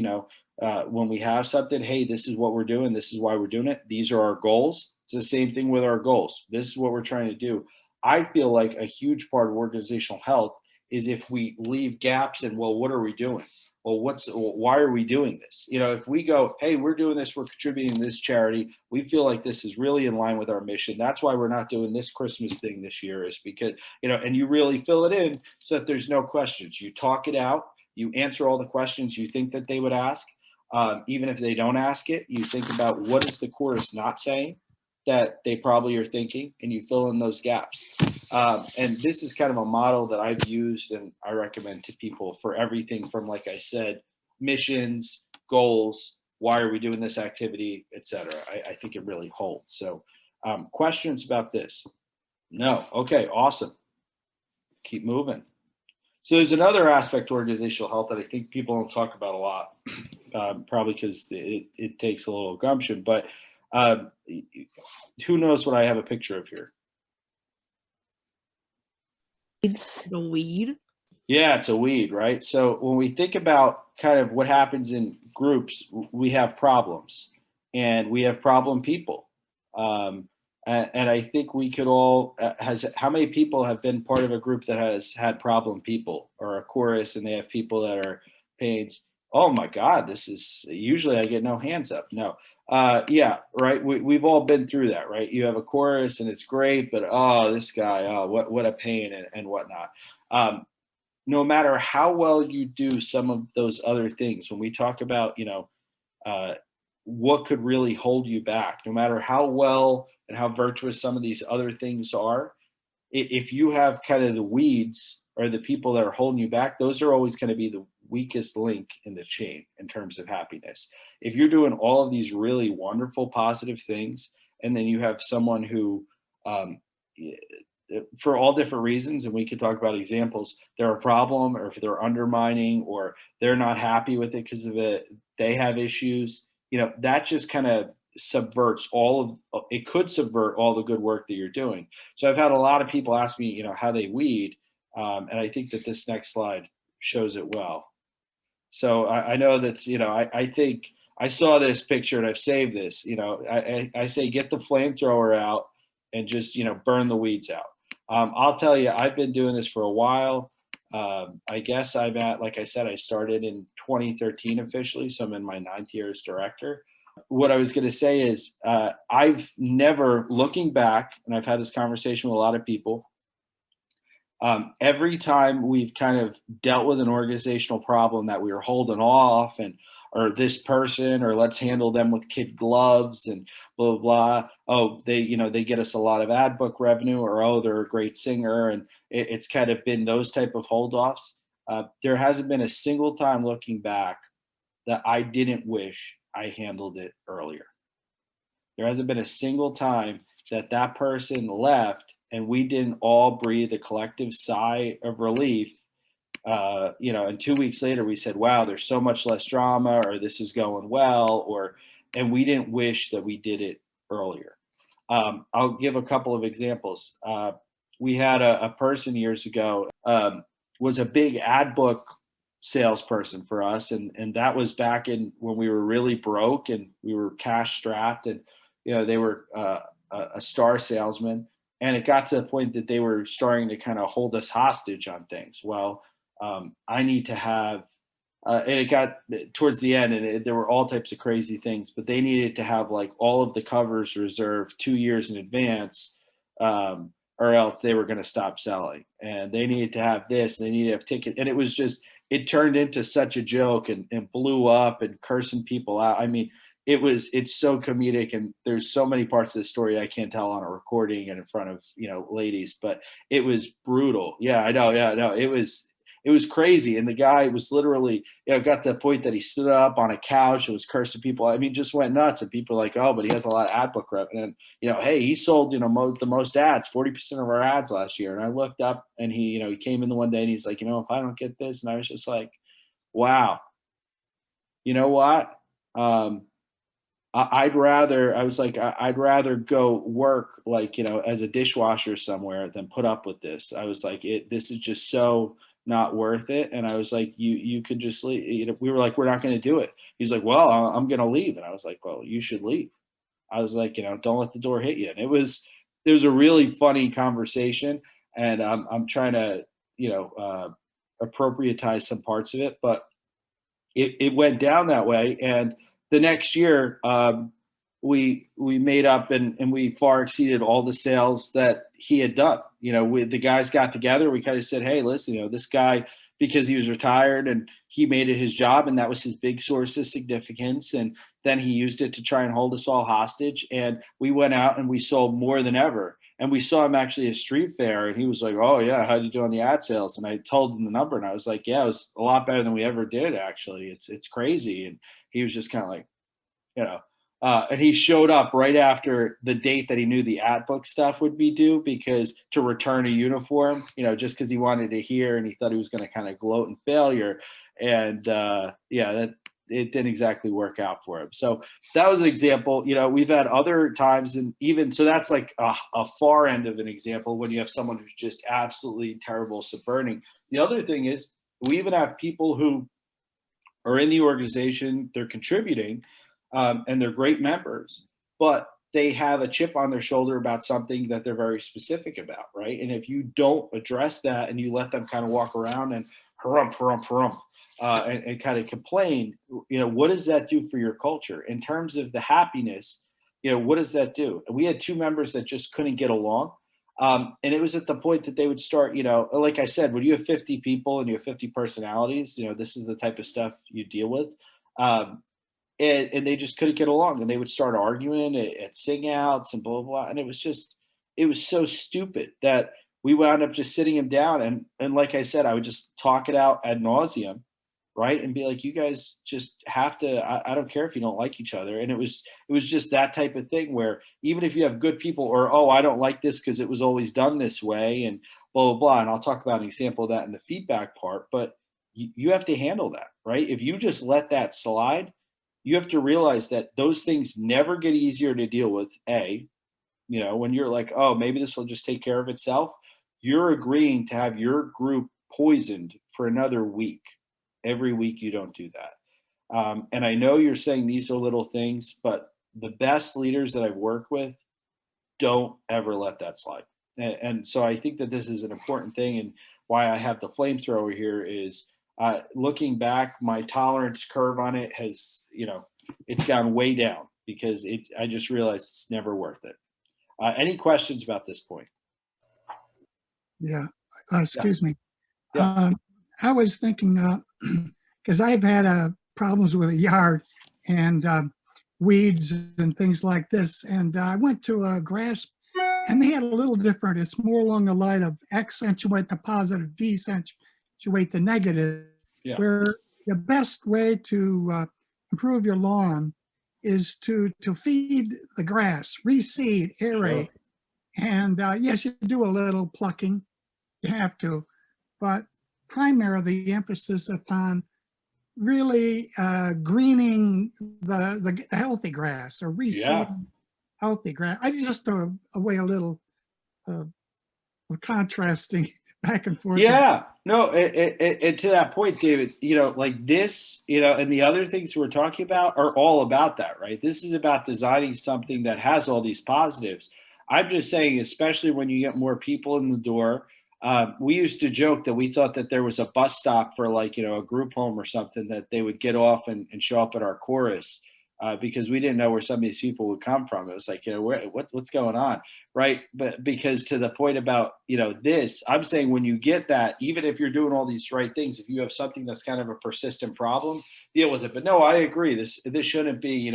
when we have something, hey, this is what we're doing. This is why we're doing it. These are our goals. It's the same thing with our goals. This is what we're trying to do. I feel like a huge part of organizational health is if we leave gaps in, well, what are we doing? Well, why are we doing this? If we go, hey, we're doing this, we're contributing to this charity, we feel like this is really in line with our mission. That's why we're not doing this Christmas thing this year, is because, and you really fill it in so that there's no questions. You talk it out, you answer all the questions you think that they would ask. Even if they don't ask it, you think about what is the chorus not saying that they probably are thinking, and you fill in those gaps. And this is kind of a model that I've used and I recommend to people for everything from, like I said, missions, goals, why are we doing this activity, etc. I think it really holds. So questions about this? No. Okay, awesome. Keep moving. So there's another aspect to organizational health that I think people don't talk about a lot, probably because it takes a little gumption, but who knows what I have a picture of here? It's the weed. Yeah, it's a weed, right? So when we think about kind of what happens in groups, we have problems and we have problem people. And I think we could all, how many people have been part of a group that has had problem people, or a chorus and they have people that are pains? Oh my God, usually I get no hands up. No. Yeah, right. We've all been through that, right? You have a chorus and it's great, but this guy, what a pain and whatnot. No matter how well you do some of those other things, when we talk about, what could really hold you back, no matter how well and how virtuous some of these other things are, if you have kind of the weeds or the people that are holding you back, those are always going to be the weakest link in the chain in terms of happiness. If you're doing all of these really wonderful, positive things, and then you have someone who, for all different reasons, and we could talk about examples, they're a problem, or if they're undermining, or they're not happy with it because of it, they have issues, that just kind of subverts it could subvert all the good work that you're doing. So I've had a lot of people ask me, how they weed. And I think that this next slide shows it well. So I know that, I think I saw this picture and I've saved this, I say, get the flamethrower out and just, burn the weeds out. I'll tell you, I've been doing this for a while. I guess I'm at, like I said, I started in 2013 officially. So I'm in my 9th year as director. What I was going to say is I've never, looking back, and I've had this conversation with a lot of people, every time we've kind of dealt with an organizational problem that we were holding off, or this person, or let's handle them with kid gloves and blah, blah, blah. Oh, they get us a lot of ad book revenue, or, oh, they're a great singer. And it's kind of been those type of hold-offs. There hasn't been a single time looking back that I didn't wish I handled it earlier. There hasn't been a single time that person left and we didn't all breathe a collective sigh of relief. And 2 weeks later we said, wow, there's so much less drama, or this is going well, and we didn't wish that we did it earlier. I'll give a couple of examples. We had a person years ago, was a big ad book salesperson for us. And that was back in when we were really broke and we were cash strapped, and, they were a star salesman. And it got to the point that they were starting to kind of hold us hostage on things. Well, I need to have, and it got towards the end, and there were all types of crazy things, but they needed to have like all of the covers reserved 2 years in advance, or else they were going to stop selling. And they needed to have this, they needed to have tickets. And it was just, it turned into such a joke and blew up and cursing people out. I mean, it's so comedic, and there's so many parts of the story I can't tell on a recording and in front of, ladies, but it was brutal. Yeah, I know. Yeah, no, it was, it was crazy. And the guy was literally, got to the point that he stood up on a couch and was cursing people. I mean, just went nuts. And people were like, oh, but he has a lot of ad book revenue. And, hey, he sold, the most ads, 40% of our ads last year. And I looked up and he came in the one day and he's like, if I don't get this. And I was just like, wow, you know what? I'd rather go work as a dishwasher somewhere than put up with this. I was like, this is just so not worth it. And I was like, you could just leave. We were like, we're not going to do it. He's like, well, I'm going to leave. And I was like, well, you should leave. I was like, don't let the door hit you. And it was a really funny conversation. And I'm trying to, appropriatize some parts of it, but it went down that way. And the next year, we made up and we far exceeded all the sales that he had done. The guys got together. We kind of said, hey, listen, this guy, because he was retired and he made it his job, and that was his big source of significance. And then he used it to try and hold us all hostage. And we went out and we sold more than ever. And we saw him actually at a street fair, and he was like, oh, yeah, how'd you do on the ad sales? And I told him the number, and I was like, yeah, it was a lot better than we ever did, actually. It's crazy. And he was just kind of like, and he showed up right after the date that he knew the ad book stuff would be due, because to return a uniform, just because he wanted to hear, and he thought he was going to kind of gloat in failure. And that it didn't exactly work out for him. So that was an example. We've had other times, and even so, that's like a far end of an example when you have someone who's just absolutely terrible, subverting. The other thing is, we even have people who are in the organization, they're contributing, and they're great members, but they have a chip on their shoulder about something that they're very specific about, right? And if you don't address that and you let them kind of walk around and harump, and kind of complain, what does that do for your culture? In terms of the happiness, what does that do? And we had two members that just couldn't get along. And it was at the point that they would start, like I said, when you have 50 people and you have 50 personalities, this is the type of stuff you deal with. And they just couldn't get along, and they would start arguing at sing outs and blah, blah, blah. And it was so stupid that we wound up just sitting him down. And like I said, I would just talk it out ad nauseum, right? And be like, you guys just have to, I don't care if you don't like each other. And it was just that type of thing where even if you have good people, or, oh, I don't like this because it was always done this way, and blah, blah, blah. And I'll talk about an example of that in the feedback part, but you have to handle that, right? If you just let that slide, you have to realize that those things never get easier to deal with. When you're like, oh, maybe this will just take care of itself, you're agreeing to have your group poisoned for another week. Every week you don't do that. And I know you're saying these are little things, but the best leaders that I've worked with don't ever let that slide. And so I think that this is an important thing, and why I have the flamethrower here is, looking back, my tolerance curve on it has, it's gone way down, because I just realized it's never worth it. Any questions about this point? Yeah. Excuse me. Yeah. I was thinking, because I've had problems with a yard and weeds and things like this. And I went to a grass, and they had a little different. It's more along the line of accentuate the positive, deaccentuate the negative, where the best way to improve your lawn is to feed the grass, reseed, aerate. Sure. And yes, you do a little plucking, you have to, but primarily the emphasis upon really greening the healthy grass, or reseeding healthy grass. I just a way a little of contrasting back and forth. Yeah, no, and to that point, David, like this, and the other things we're talking about are all about that, right? This is about designing something that has all these positives. I'm just saying, especially when you get more people in the door, we used to joke that we thought that there was a bus stop for a group home or something, that they would get off and show up at our chorus, because we didn't know where some of these people would come from. It was like, what's going on, right? But because to the point about, this, I'm saying when you get that, even if you're doing all these right things, if you have something that's kind of a persistent problem, deal with it. But no, I agree. This shouldn't be,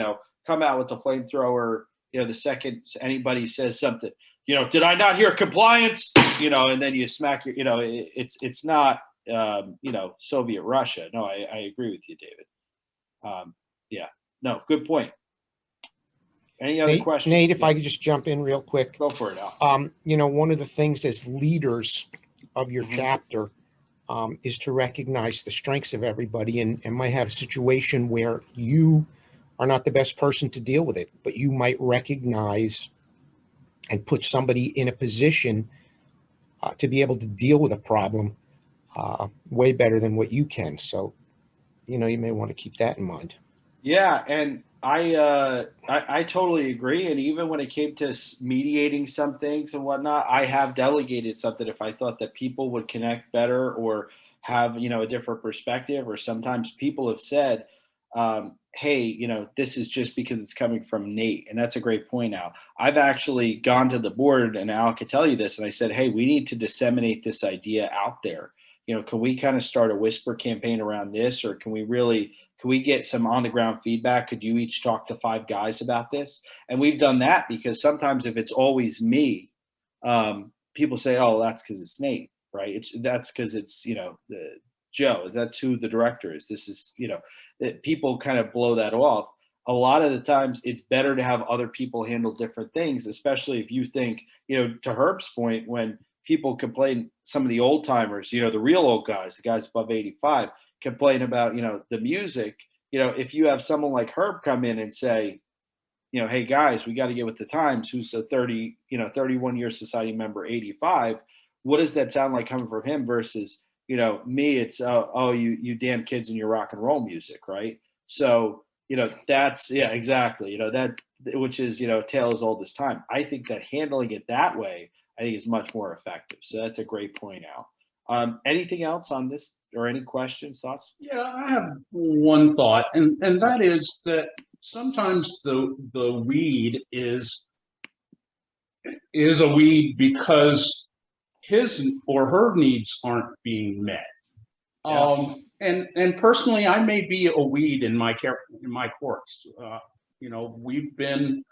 come out with the flamethrower, the second anybody says something, did I not hear compliance? And then you smack your, it's not Soviet Russia. No, I agree with you, David. Yeah, no, good point. Any other questions? Nate, if I could just jump in real quick. Go for it, Al. One of the things as leaders of your Mhm. chapter is to recognize the strengths of everybody, and might have a situation where you are not the best person to deal with it, but you might recognize and put somebody in a position to be able to deal with a problem way better than what you can. So, you may want to keep that in mind. Yeah, and I totally agree. And even when it came to mediating some things and whatnot, I have delegated something if I thought that people would connect better or have a different perspective. Or sometimes people have said, "Hey, this is just because it's coming from Nate," and that's a great point. Now, I've actually gone to the board, and Al could tell you this, and I said, "Hey, we need to disseminate this idea out there. Can we kind of start a whisper campaign around this, or can we get some on the ground feedback? Could you each talk to 5 guys about this?" And we've done that because sometimes if it's always me, people say, "Oh, that's because it's Nate," right? That's because it's the Joe. That's who the director is. This is that people kind of blow that off. A lot of the times, it's better to have other people handle different things, especially if you think to Herb's point, when people complain, some of the old timers, the real old guys, the guys above 85, complain about the music. If you have someone like Herb come in and say, "Hey guys, we got to get with the times," who's a 31-year society member, 85, what does that sound like coming from him versus me? It's oh, you damn kids and your rock and roll music, right? So that's, yeah, exactly, that, which is tale as old as time. I think that handling it that way, I think, is much more effective. So that's a great point out. Anything else on this, or any questions, thoughts? Yeah, I have one thought, and that is that sometimes the weed is a weed because his or her needs aren't being met. Yeah. And personally, I may be a weed in my course. We've been,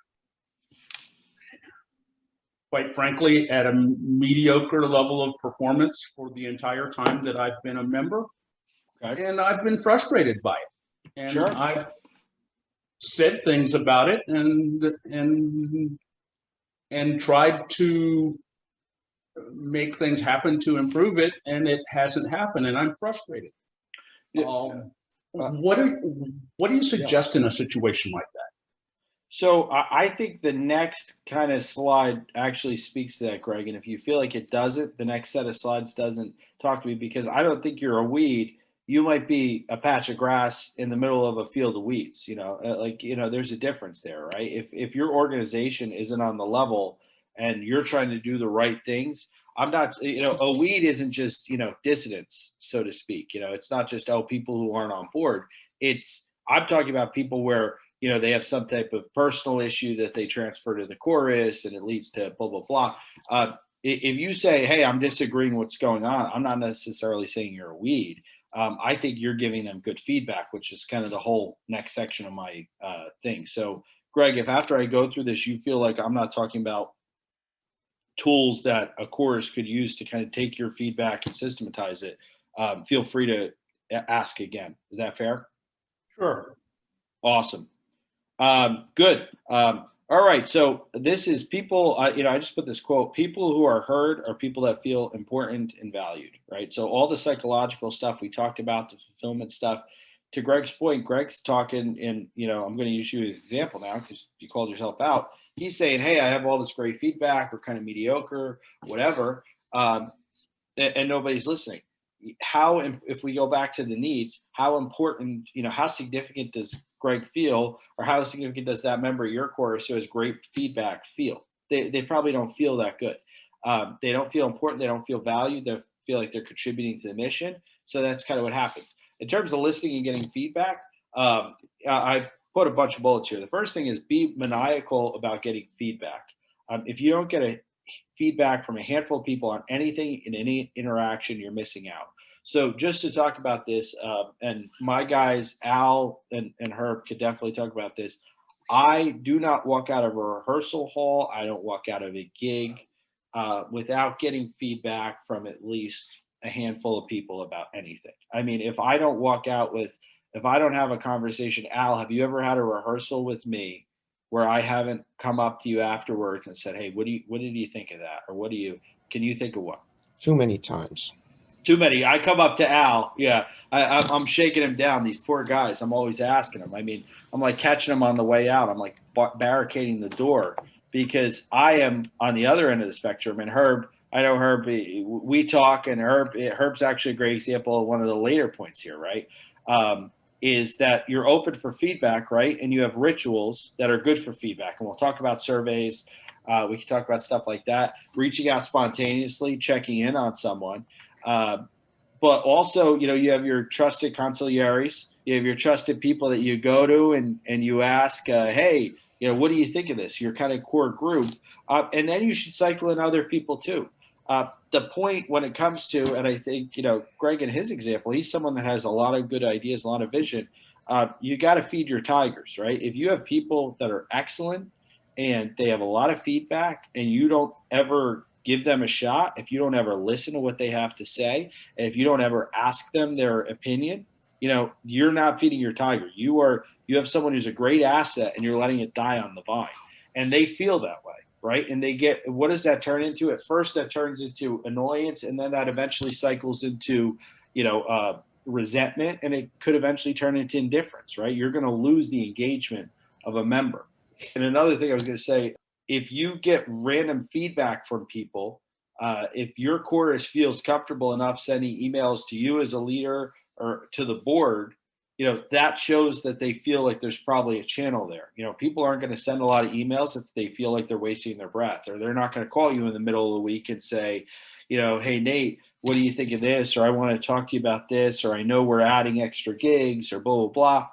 quite frankly, at a mediocre level of performance for the entire time that I've been a member. Okay. And I've been frustrated by it. And Sure. I've said things about it and tried to make things happen to improve it, and it hasn't happened, and I'm frustrated. Yeah. What do you suggest in a situation like that? So I think the next kind of slide actually speaks to that, Greg. And if you feel like it doesn't, the next set of slides doesn't, talk to me, because I don't think you're a weed. You might be a patch of grass in the middle of a field of weeds. There's a difference there, right? If your organization isn't on the level and you're trying to do the right things, I'm not, a weed isn't just, dissidents, so to speak. It's not just, people who aren't on board. I'm talking about people where, they have some type of personal issue that they transfer to the chorus, and it leads to blah, blah, blah. If you say, "Hey, I'm disagreeing what's going on," I'm not necessarily saying you're a weed. I think you're giving them good feedback, which is kind of the whole next section of my thing. So, Greg, if after I go through this, you feel like I'm not talking about tools that a chorus could use to kind of take your feedback and systematize it, feel free to ask again. Is that fair? Sure. Awesome. Good. All right. So this is people, I just put this quote: "People who are heard are people that feel important and valued," right? So all the psychological stuff we talked about, the fulfillment stuff, to Greg's point, Greg's talking, and, I'm going to use you as an example now because you called yourself out. He's saying, "Hey, I have all this great feedback. We're kind of mediocre, whatever." And nobody's listening. If we go back to the needs, how important, how significant does Greg feel, or how significant does that member of your chorus who has great feedback feel? They probably don't feel that good. They don't feel important. They don't feel valued. They feel like they're contributing to the mission. So that's kind of what happens. In terms of listening and getting feedback, I've put a bunch of bullets here. The first thing is be maniacal about getting feedback. If you don't get a feedback from a handful of people on anything in any interaction, you're missing out. So just to talk about this, and my guys, Al and Herb, could definitely talk about this. I do not walk out of a rehearsal hall. I don't walk out of a gig without getting feedback from at least a handful of people about anything. I mean, if I don't walk out with, if I don't have a conversation, Al, have you ever had a rehearsal with me where I haven't come up to you afterwards and said, hey, what did you think of that? Or can you think of what? Too many times. Too many. I come up to Al. Yeah. I'm shaking him down. These poor guys. I'm always asking them. I mean, I'm like catching them on the way out. I'm like barricading the door because I am on the other end of the spectrum. And Herb, I know Herb, we talk, and Herb's actually a great example of one of the later points here, right? Is that you're open for feedback, right? And you have rituals that are good for feedback. And we'll talk about surveys. We can talk about stuff like that, reaching out spontaneously, checking in on someone. But also, you have your trusted consiglieres, you have your trusted people that you go to and you ask, hey, what do you think of this? Your kind of core group. And then you should cycle in other people too. The point when it comes to, and I think, Greg, in his example, he's someone that has a lot of good ideas, a lot of vision. You got to feed your tigers, right? If you have people that are excellent and they have a lot of feedback and you don't ever give them a shot, if you don't ever listen to what they have to say, and if you don't ever ask them their opinion, you're not feeding your tiger. You have someone who's a great asset and you're letting it die on the vine. And they feel that way, right? And they get, what does that turn into? At first that turns into annoyance, and then that eventually cycles into, resentment, and it could eventually turn into indifference, right? You're going to lose the engagement of a member. And another thing I was going to say, if you get random feedback from people, if your chorus feels comfortable enough sending emails to you as a leader or to the board, that shows that they feel like there's probably a channel there. People aren't going to send a lot of emails if they feel like they're wasting their breath, or they're not going to call you in the middle of the week and say, hey, Nate, what do you think of this? Or I want to talk to you about this, or I know we're adding extra gigs, or blah, blah, blah.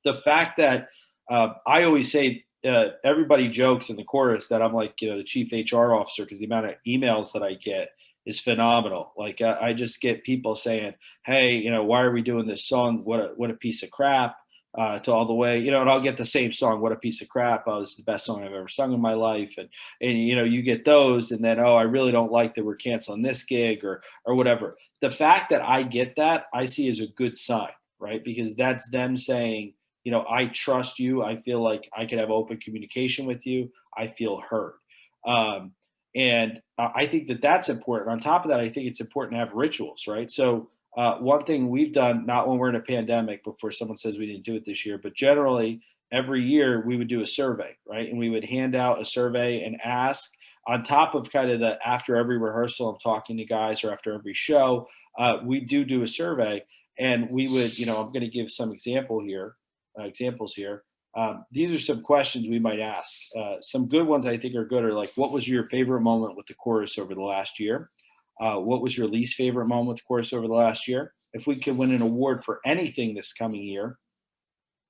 The fact that I always say, everybody jokes in the chorus that I'm like, the chief HR officer, because the amount of emails that I get is phenomenal. Like I just get people saying, hey, why are we doing this song? What a piece of crap, to all the way, and I'll get the same song, what a piece of crap. Oh, it's the best song I've ever sung in my life. And you get those, and then, oh, I really don't like that we're canceling this gig or whatever. The fact that I get that, I see as a good sign, right? Because that's them saying, I trust you. I feel like I could have open communication with you. I feel heard. And I think that that's important. On top of that, I think it's important to have rituals, right? So one thing we've done, not when we're in a pandemic, before someone says we didn't do it this year, but generally every year we would do a survey, right? And we would hand out a survey and ask, on top of kind of the after every rehearsal, I'm talking to guys, or after every show, we do a survey, and we would, I'm going to give some examples here. These are some questions we might ask. Some good ones I think are good are like, what was your favorite moment with the chorus over the last year? What was your least favorite moment with the chorus over the last year? If we could win an award for anything this coming year,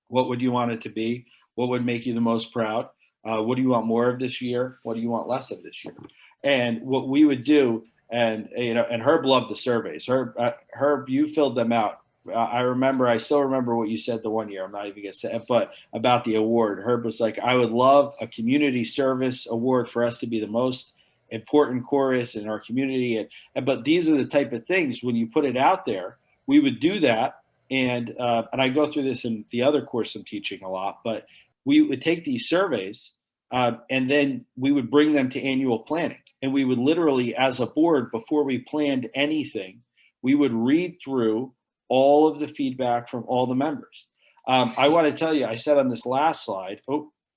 what would you want it to be? What would make you the most proud? What do you want more of this year? What do you want less of this year? And what we would do, and Herb loved the surveys. Herb, you filled them out. I still remember what you said the one year. I'm not even going to say it, but about the award. Herb was like, I would love a community service award for us to be the most important chorus in our community. But these are the type of things, when you put it out there, we would do that. And I go through this in the other course I'm teaching a lot, but we would take these surveys and then we would bring them to annual planning. And we would literally, as a board, before we planned anything, we would read through all of the feedback from all the members. I want to tell you, I said on this last slide,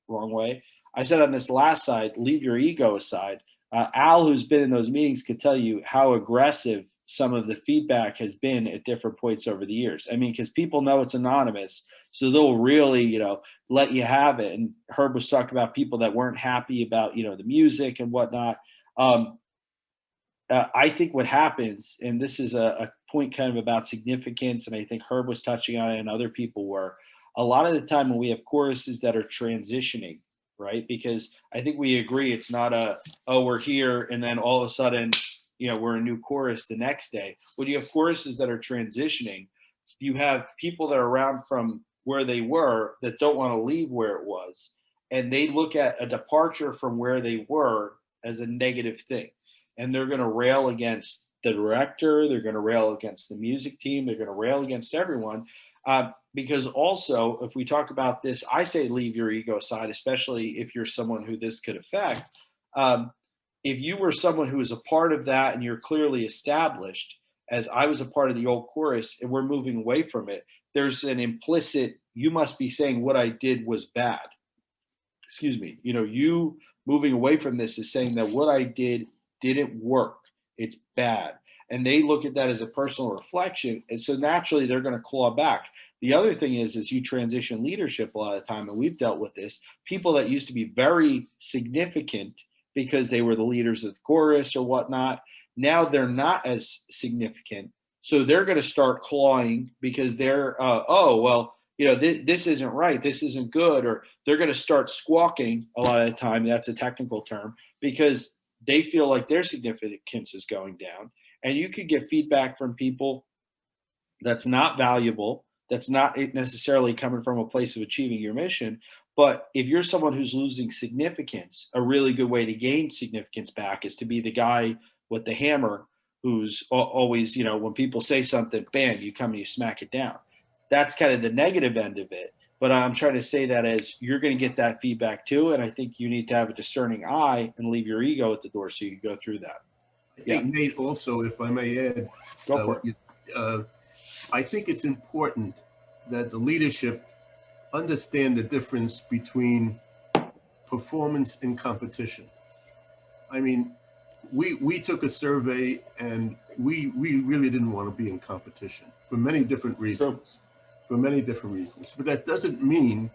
wrong way. I said on this last slide, leave your ego aside. Al, who's been in those meetings, could tell you how aggressive some of the feedback has been at different points over the years. I mean, because people know it's anonymous, so they'll really, let you have it. And Herb was talking about people that weren't happy about, the music and whatnot. I think what happens, and this is a point kind of about significance, and I think Herb was touching on it and other people were, a lot of the time when we have choruses that are transitioning, right? Because I think we agree it's not we're here and then all of a sudden, we're a new chorus the next day. When you have choruses that are transitioning, you have people that are around from where they were that don't want to leave where it was. And they look at a departure from where they were as a negative thing. And they're going to rail against the director, they're going to rail against the music team, they're going to rail against everyone. Because also, if we talk about this, I say leave your ego aside, especially if you're someone who this could affect. If you were someone who was a part of that and you're clearly established, as I was a part of the old chorus, and we're moving away from it, there's an implicit, you must be saying what I did was bad. Excuse me. You moving away from this is saying that what I did didn't work. It's bad. And they look at that as a personal reflection. And so naturally they're going to claw back. The other thing is you transition leadership a lot of the time, and we've dealt with this, people that used to be very significant because they were the leaders of the chorus or whatnot, now they're not as significant. So they're going to start clawing because they're, this isn't right, this isn't good, or they're going to start squawking a lot of the time, that's a technical term, because they feel like their significance is going down. And you could get feedback from people that's not valuable, that's not necessarily coming from a place of achieving your mission. But if you're someone who's losing significance, a really good way to gain significance back is to be the guy with the hammer who's always, when people say something, bam, you come and you smack it down. That's kind of the negative end of it. But I'm trying to say that as you're going to get that feedback too. And I think you need to have a discerning eye and leave your ego at the door so you can go through that. Yeah. Nate, also, if I may add, I think it's important that the leadership understand the difference between performance and competition. I mean, we took a survey and we really didn't want to be in competition for many different reasons. But that doesn't mean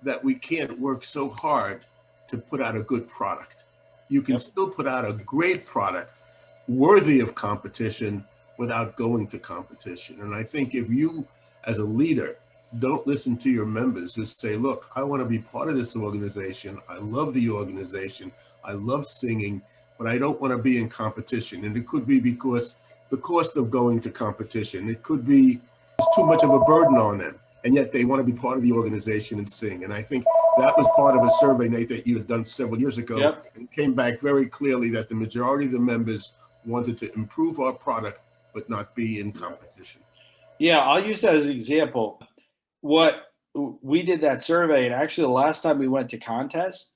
that we can't work so hard to put out a good product. You can still put out a great product worthy of competition without going to competition. And I think if you, as a leader, don't listen to your members who say, look, I want to be part of this organization. I love the organization. I love singing, but I don't want to be in competition. And it could be because the cost of going to competition, it could be it's too much of a burden on them. And yet they want to be part of the organization and sing. And I think that was part of a survey, Nate, that you had done several years ago. And came back very clearly that the majority of the members wanted to improve our product, but not be in competition. Yeah, I'll use that as an example. We did that survey, and actually the last time we went to contest,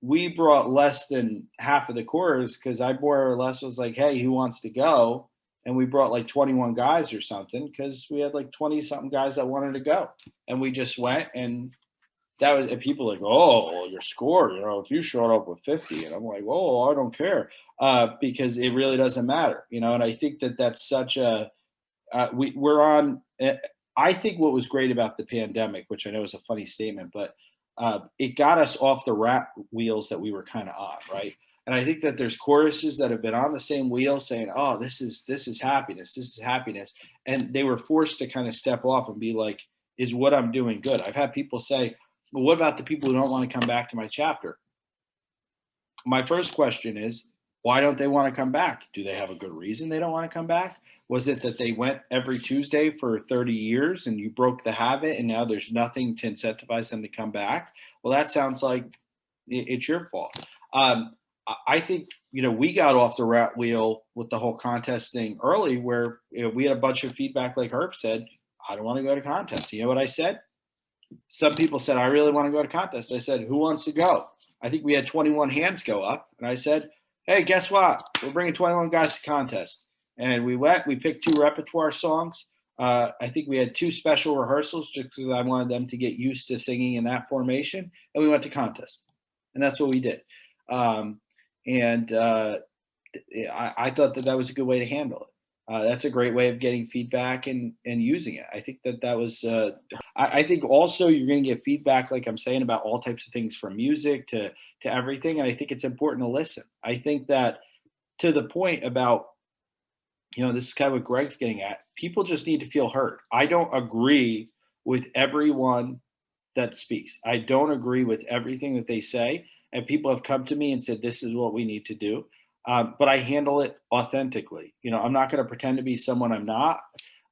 we brought less than half of the chorus because I more or less was like, hey, who wants to go? And we brought like 21 guys or something because we had like 20 something guys that wanted to go. And we just went, and that was, and people like, oh, your score, if you showed up with 50, and I'm like, oh, I don't care, because it really doesn't matter, and I think that that's such a, we're on, I think what was great about the pandemic, which I know is a funny statement, but it got us off the rat wheels that we were kind of on, right? And I think that there's choruses that have been on the same wheel saying, oh, this is happiness, this is happiness. And they were forced to kind of step off and be like, is what I'm doing good? I've had people say, well, what about the people who don't want to come back to my chapter? My first question is, why don't they want to come back? Do they have a good reason they don't want to come back? Was it that they went every Tuesday for 30 years and you broke the habit and now there's nothing to incentivize them to come back? Well, that sounds like it's your fault. I think, we got off the rat wheel with the whole contest thing early where we had a bunch of feedback, like Herb said, I don't want to go to contests. You know what I said? Some people said, I really want to go to contests. I said, who wants to go? I think we had 21 hands go up. And I said, hey, guess what? We're bringing 21 guys to contest. And we went, we picked 2 repertoire songs. I think we had 2 special rehearsals just because I wanted them to get used to singing in that formation. And we went to contest. And that's what we did. I thought that was a good way to handle it. That's a great way of getting feedback and using it. I think that was, I think also you're going to get feedback, like I'm saying, about all types of things from music to everything. And I think it's important to listen. I think that to the point about, this is kind of what Greg's getting at, people just need to feel heard. I don't agree with everyone that speaks. I don't agree with everything that they say. And people have come to me and said, this is what we need to do. But I handle it authentically. I'm not going to pretend to be someone I'm not.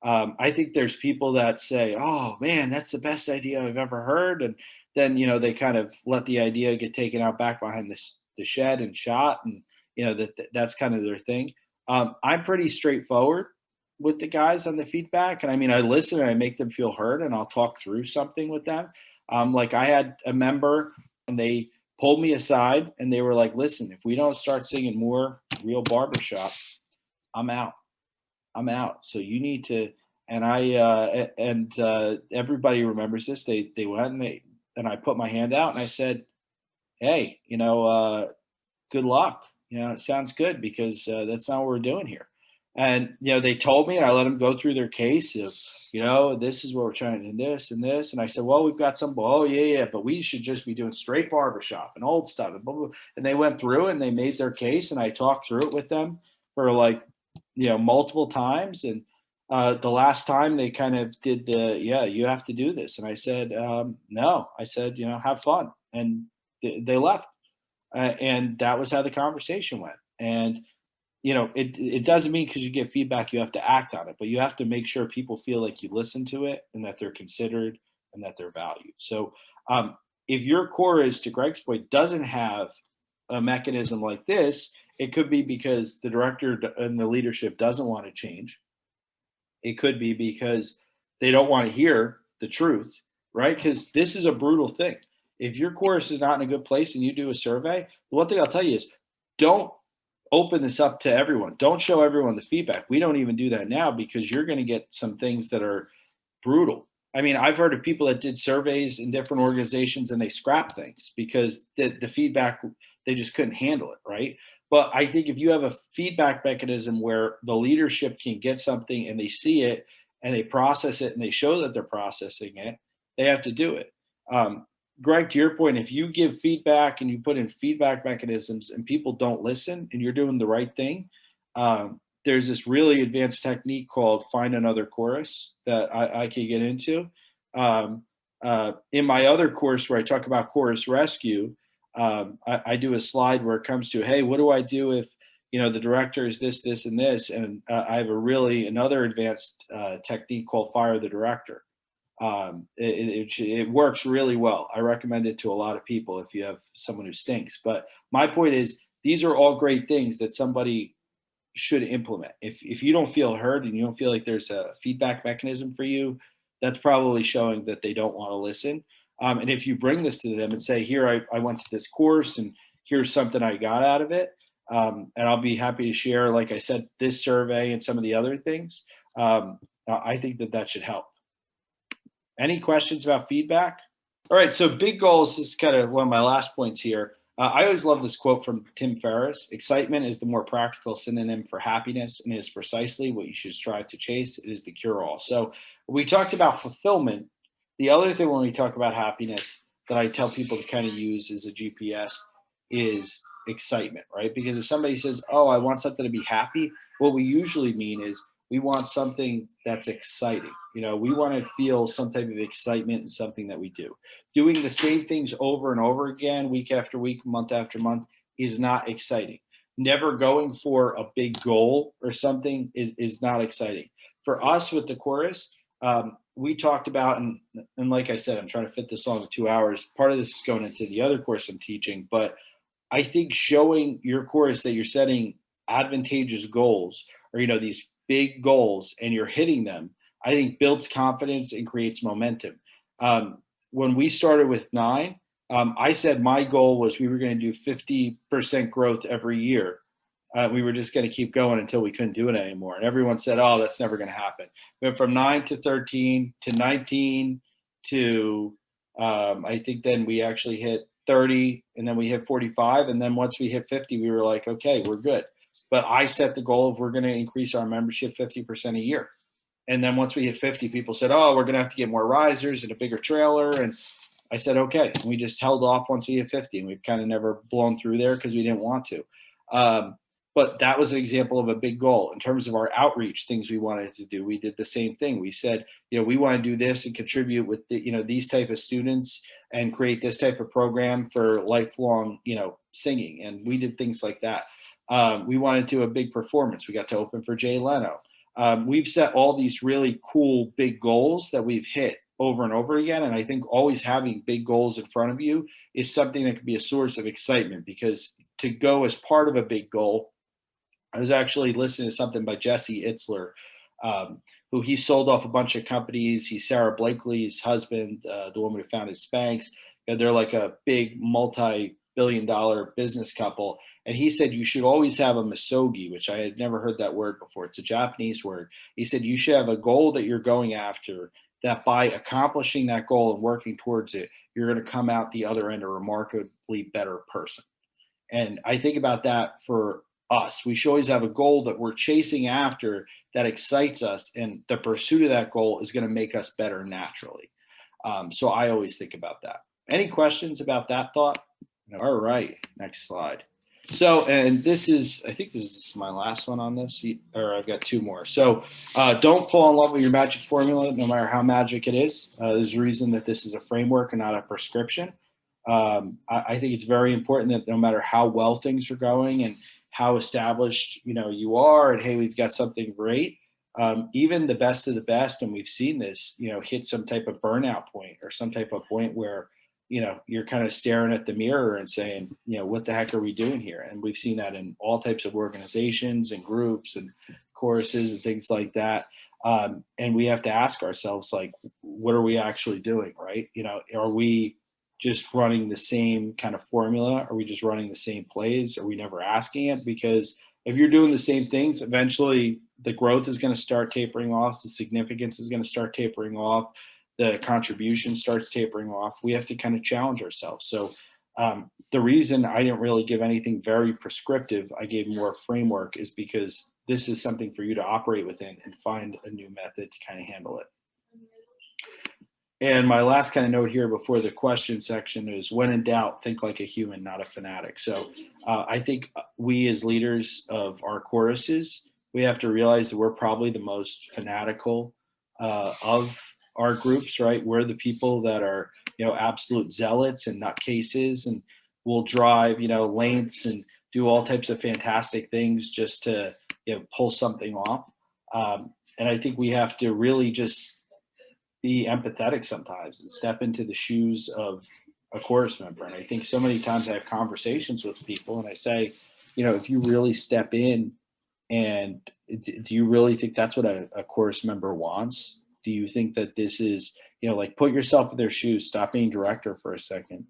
I think there's people that say, oh man, that's the best idea I've ever heard. And then, they kind of let the idea get taken out back behind the shed and shot. And, that's kind of their thing. I'm pretty straightforward with the guys on the feedback. And I mean, I listen and I make them feel heard, and I'll talk through something with them. Like I had a member and they pulled me aside and they were like, listen, if we don't start singing more real barbershop, I'm out. I'm out. So you need to, and everybody remembers this. They went and I put my hand out and I said, hey, good luck. It sounds good because that's not what we're doing here. And, they told me, and I let them go through their case of, this is what we're trying to do, this and this. And I said, well, we've got some, oh yeah, but we should just be doing straight barbershop and old stuff. And, blah, blah, blah. And they went through and they made their case, and I talked through it with them for multiple times. And the last time they kind of did you have to do this. And I said, no, I said, have fun. And they left. And that was how the conversation went. And, it doesn't mean because you get feedback, you have to act on it, but you have to make sure people feel like you listen to it and that they're considered and that they're valued. So if your chorus, to Greg's point, doesn't have a mechanism like this, it could be because the director and the leadership doesn't want to change. It could be because they don't want to hear the truth, right? Because this is a brutal thing. If your chorus is not in a good place and you do a survey, the one thing I'll tell you is don't open this up to everyone. Don't show everyone the feedback. We don't even do that now because you're going to get some things that are brutal. I mean, I've heard of people that did surveys in different organizations and they scrapped things because the feedback, they just couldn't handle it, right? But I think if you have a feedback mechanism where the leadership can get something and they see it and they process it and they show that they're processing it, they have to do it. Greg, to your point, if you give feedback and you put in feedback mechanisms and people don't listen and you're doing the right thing, there's this really advanced technique called find another chorus that I can get into. In my other course where I talk about chorus rescue, I do a slide where it comes to, hey, what do I do if, the director is this, this, and this? And I have another advanced technique called fire the director. It works really well. I recommend it to a lot of people if you have someone who stinks. But my point is, these are all great things that somebody should implement. If you don't feel heard and you don't feel like there's a feedback mechanism for you, that's probably showing that they don't want to listen. And if you bring this to them and say, here, I went to this course and here's something I got out of it. And I'll be happy to share, like I said, this survey and some of the other things. I think that should help. Any questions about feedback? All right, so big goals is kind of one of my last points here. I always love this quote from Tim Ferriss: excitement is the more practical synonym for happiness, and it is precisely what you should strive to chase. It is the cure-all. So we talked about fulfillment. The other thing when we talk about happiness that I tell people to kind of use as a GPS is excitement, right? Because if somebody says, oh, I want something to be happy, what we usually mean is we want something that's exciting. We want to feel some type of excitement in something that we do. Doing the same things over and over again, week after week, month after month, is not exciting. Never going for a big goal or something is not exciting. For us with the chorus, we talked about, and like I said, I'm trying to fit this on in 2 hours. Part of this is going into the other course I'm teaching, but I think showing your chorus that you're setting advantageous goals, or these big goals, and you're hitting them, I think builds confidence and creates momentum. When we started with 9, I said my goal was we were going to do 50% growth every year. We were just going to keep going until we couldn't do it anymore. And everyone said, oh, that's never going to happen. We went from 9 to 13 to 19 to I think then we actually hit 30, and then we hit 45. And then once we hit 50, we were like, okay, we're good. But I set the goal of we're going to increase our membership 50% a year. And then once we hit 50, people said, oh, we're going to have to get more risers and a bigger trailer. And I said, okay. And we just held off once we hit 50, and we've kind of never blown through there because we didn't want to. But that was an example of a big goal. In terms of our outreach, things we wanted to do, we did the same thing. We said, we want to do this and contribute with these type of students and create this type of program for lifelong, singing. And we did things like that. We wanted to do a big performance. We got to open for Jay Leno. We've set all these really cool big goals that we've hit over and over again. And I think always having big goals in front of you is something that can be a source of excitement, because to go as part of a big goal I was actually listening to something by Jesse Itzler, who he sold off a bunch of companies. He's Sarah Blakely's husband, the woman who founded Spanx. And they're like a big multi-billion-dollar business couple. And he said you should always have a misogi, which I had never heard that word before. It's a Japanese word. He said you should have a goal that you're going after, that by accomplishing that goal and working towards it, you're going to come out the other end a remarkably better person. And I think about that for us. We should always have a goal that we're chasing after that excites us, and the pursuit of that goal is going to make us better naturally. So I always think about that. Any questions about that thought? All right, next slide. So, and this is, I think this is my last one on this, or I've got two more. So don't fall in love with your magic formula, no matter how magic it is. There's a reason that this is a framework and not a prescription. I think it's very important that no matter how well things are going and how established, you are, and hey, we've got something great, even the best of the best, and we've seen this, hit some type of burnout point or some type of point where, you're kind of staring at the mirror and saying, what the heck are we doing here? And we've seen that in all types of organizations and groups and choruses and things like that. And we have to ask ourselves, like, what are we actually doing, right? Are we just running the same kind of formula? Are we just running the same plays? Are we never asking it? Because if you're doing the same things, eventually the growth is going to start tapering off. The significance is going to start tapering off. The contribution starts tapering off. We have to kind of challenge ourselves. So the reason I didn't really give anything very prescriptive, I gave more framework, is because this is something for you to operate within and find a new method to kind of handle it. And my last kind of note here before the question section is, when in doubt, think like a human, not a fanatic. So I think we as leaders of our choruses, we have to realize that we're probably the most fanatical of our groups, right? We're the people that are, absolute zealots and nutcases, and will drive, lengths and do all types of fantastic things just to, pull something off. And I think we have to really just be empathetic sometimes and step into the shoes of a chorus member. And I think so many times I have conversations with people and I say, if you really step in, and do you really think that's what a chorus member wants? Do you think that this is, like, put yourself in their shoes, stop being director for a second.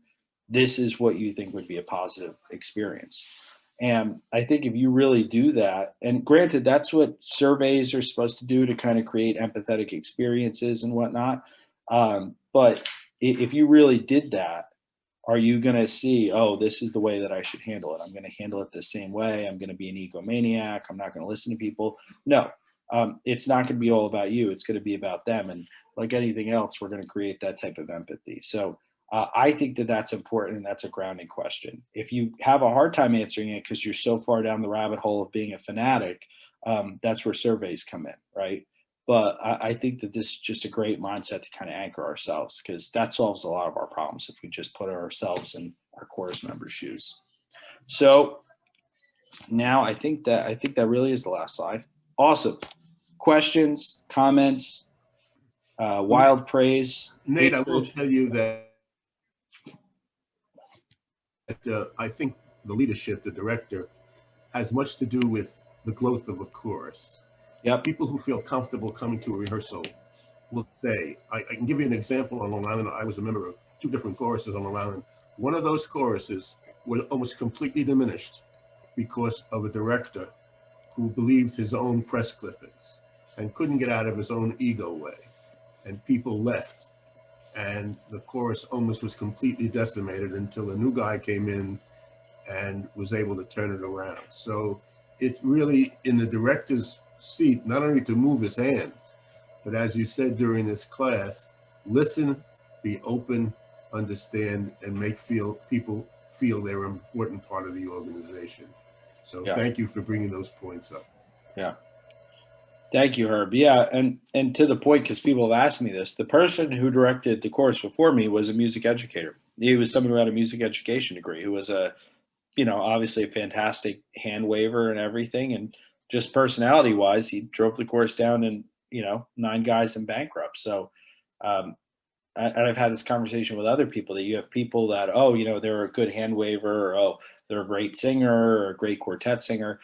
This is what you think would be a positive experience. And I think if you really do that, and granted, that's what surveys are supposed to do, to kind of create empathetic experiences and whatnot. But if you really did that, are you going to see, oh, this is the way that I should handle it? I'm going to handle it the same way. I'm going to be an egomaniac. I'm not going to listen to people. No, it's not going to be all about you. It's going to be about them. And like anything else, we're going to create that type of empathy. So I think that that's important, and that's a grounding question. If you have a hard time answering it because you're so far down the rabbit hole of being a fanatic, that's where surveys come in, right? But I think that this is just a great mindset to kind of anchor ourselves, because that solves a lot of our problems if we just put ourselves in our chorus members' shoes. So now I think that really is the last slide. Awesome. Questions, comments, wild praise. Nate, I will tell you that I think the leadership, the director, has much to do with the growth of a chorus. Yep. People who feel comfortable coming to a rehearsal will say, I can give you an example on Long Island. I was a member of 2 different choruses on Long Island. One of those choruses was almost completely diminished because of a director who believed his own press clippings and couldn't get out of his own ego way. And people left. And the chorus almost was completely decimated until a new guy came in and was able to turn it around. So it's really in the director's seat, not only to move his hands, but as you said during this class, listen, be open, understand, and make people feel they're an important part of the organization. So Thank you for bringing those points up. Yeah. Thank you, Herb. Yeah, and to the point, because people have asked me this, the person who directed the course before me was a music educator. He was someone who had a music education degree, who was obviously a fantastic hand waver and everything, and just personality-wise, he drove the course down and 9 guys in bankrupt. So I've had this conversation with other people, that you have people that, they're a good hand waver, or they're a great singer or a great quartet singer.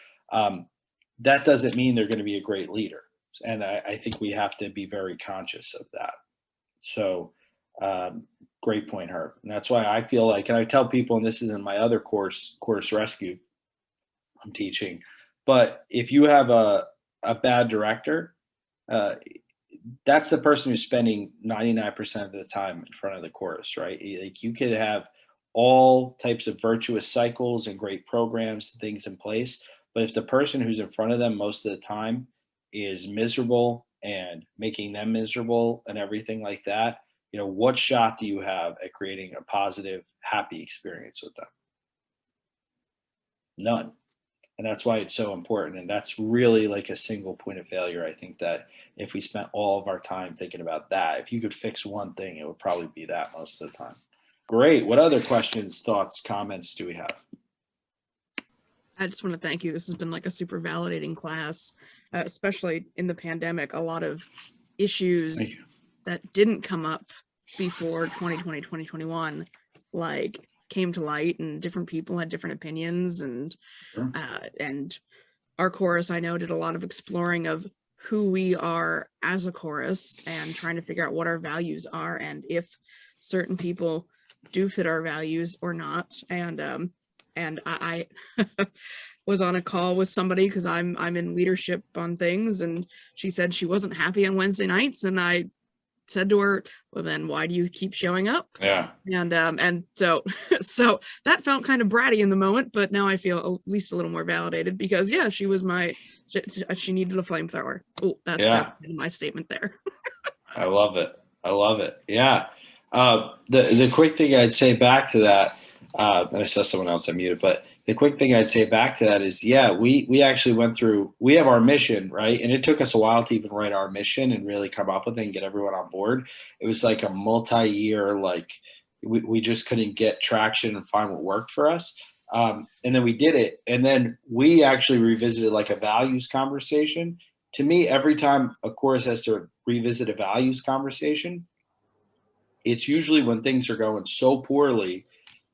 that doesn't mean they're going to be a great leader. And I think we have to be very conscious of that. So great point, Herb. And that's why I feel like, and I tell people, and this is in my other course rescue I'm teaching, but if you have a bad director, that's the person who's spending 99% of the time in front of the chorus, right? Like you could have all types of virtuous cycles and great programs and things in place, but if the person who's in front of them most of the time is miserable and making them miserable and everything like that, you know, what shot do you have at creating a positive, happy experience with them? None. And that's why it's so important. And that's really like a single point of failure. I think that if we spent all of our time thinking about that, if you could fix one thing, it would probably be that most of the time. Great. What other questions, thoughts, comments do we have? I just want to thank you. This has been like a super validating class, especially in the pandemic. A lot of issues that didn't come up before 2020, 2021, like came to light, and different people had different opinions. And our chorus, I know, did a lot of exploring of who we are as a chorus and trying to figure out what our values are and if certain people do fit our values or not. And I was on a call with somebody because I'm in leadership on things, and she said she wasn't happy on Wednesday nights, and I said to her, well, then why do you keep showing up? Yeah. And so that felt kind of bratty in the moment, but now I feel at least a little more validated because yeah, she was she needed a flamethrower. Oh, that's my statement there. I love it. I love it. Yeah. The quick thing I'd say back to that, and I saw someone else unmuted, but the quick thing I'd say back to that is, yeah, we actually went through, we have our mission, right? And it took us a while to even write our mission and really come up with it and get everyone on board. It was like a multi-year, like we just couldn't get traction and find what worked for us. And then we did it. And then we actually revisited like a values conversation. To me, every time a chorus has to revisit a values conversation, it's usually when things are going so poorly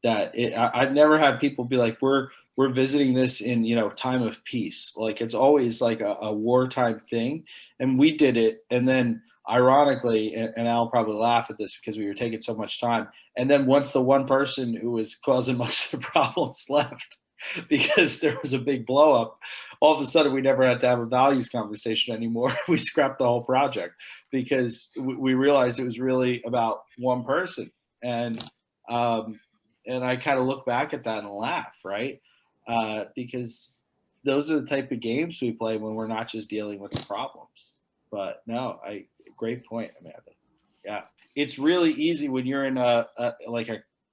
that I've never had people be like, we're visiting this in, you know, time of peace. Like it's always like a wartime thing. And we did it. And then ironically, and I'll probably laugh at this because we were taking so much time. And then once the one person who was causing most of the problems left because there was a big blow up, all of a sudden we never had to have a values conversation anymore. We scrapped the whole project because we realized it was really about one person. And I kind of look back at that and laugh, right? Because those are the type of games we play when we're not just dealing with the problems. But no, great point, Amanda. Yeah, it's really easy when you're in a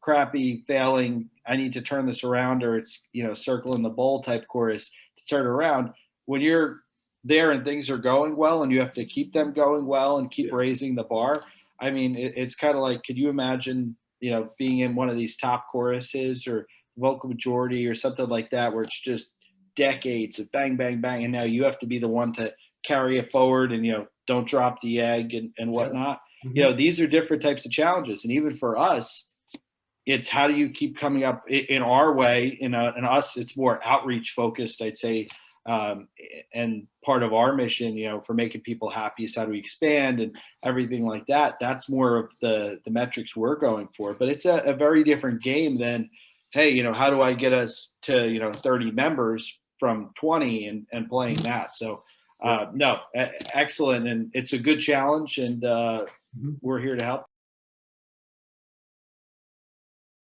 crappy, failing, I need to turn this around, or it's, you know, circle in the bowl type chorus to turn around. When you're there and things are going well and you have to keep them going well and keep raising the bar. I mean, it's kind of like, could you imagine, you know, being in one of these top choruses or vocal majority or something like that, where it's just decades of bang, bang, bang. And now you have to be the one to carry it forward and, you know, don't drop the egg and whatnot. Mm-hmm. You know, these are different types of challenges. And even for us, it's how do you keep coming up in our way, in us, it's more outreach focused, I'd say. And part of our mission, you know, for making people happy is how do we expand and everything like that. That's more of the metrics we're going for, but it's a very different game than, hey, you know, how do I get us to, you know, 30 members from 20 and playing that. So no, excellent. And it's a good challenge, and we're here to help.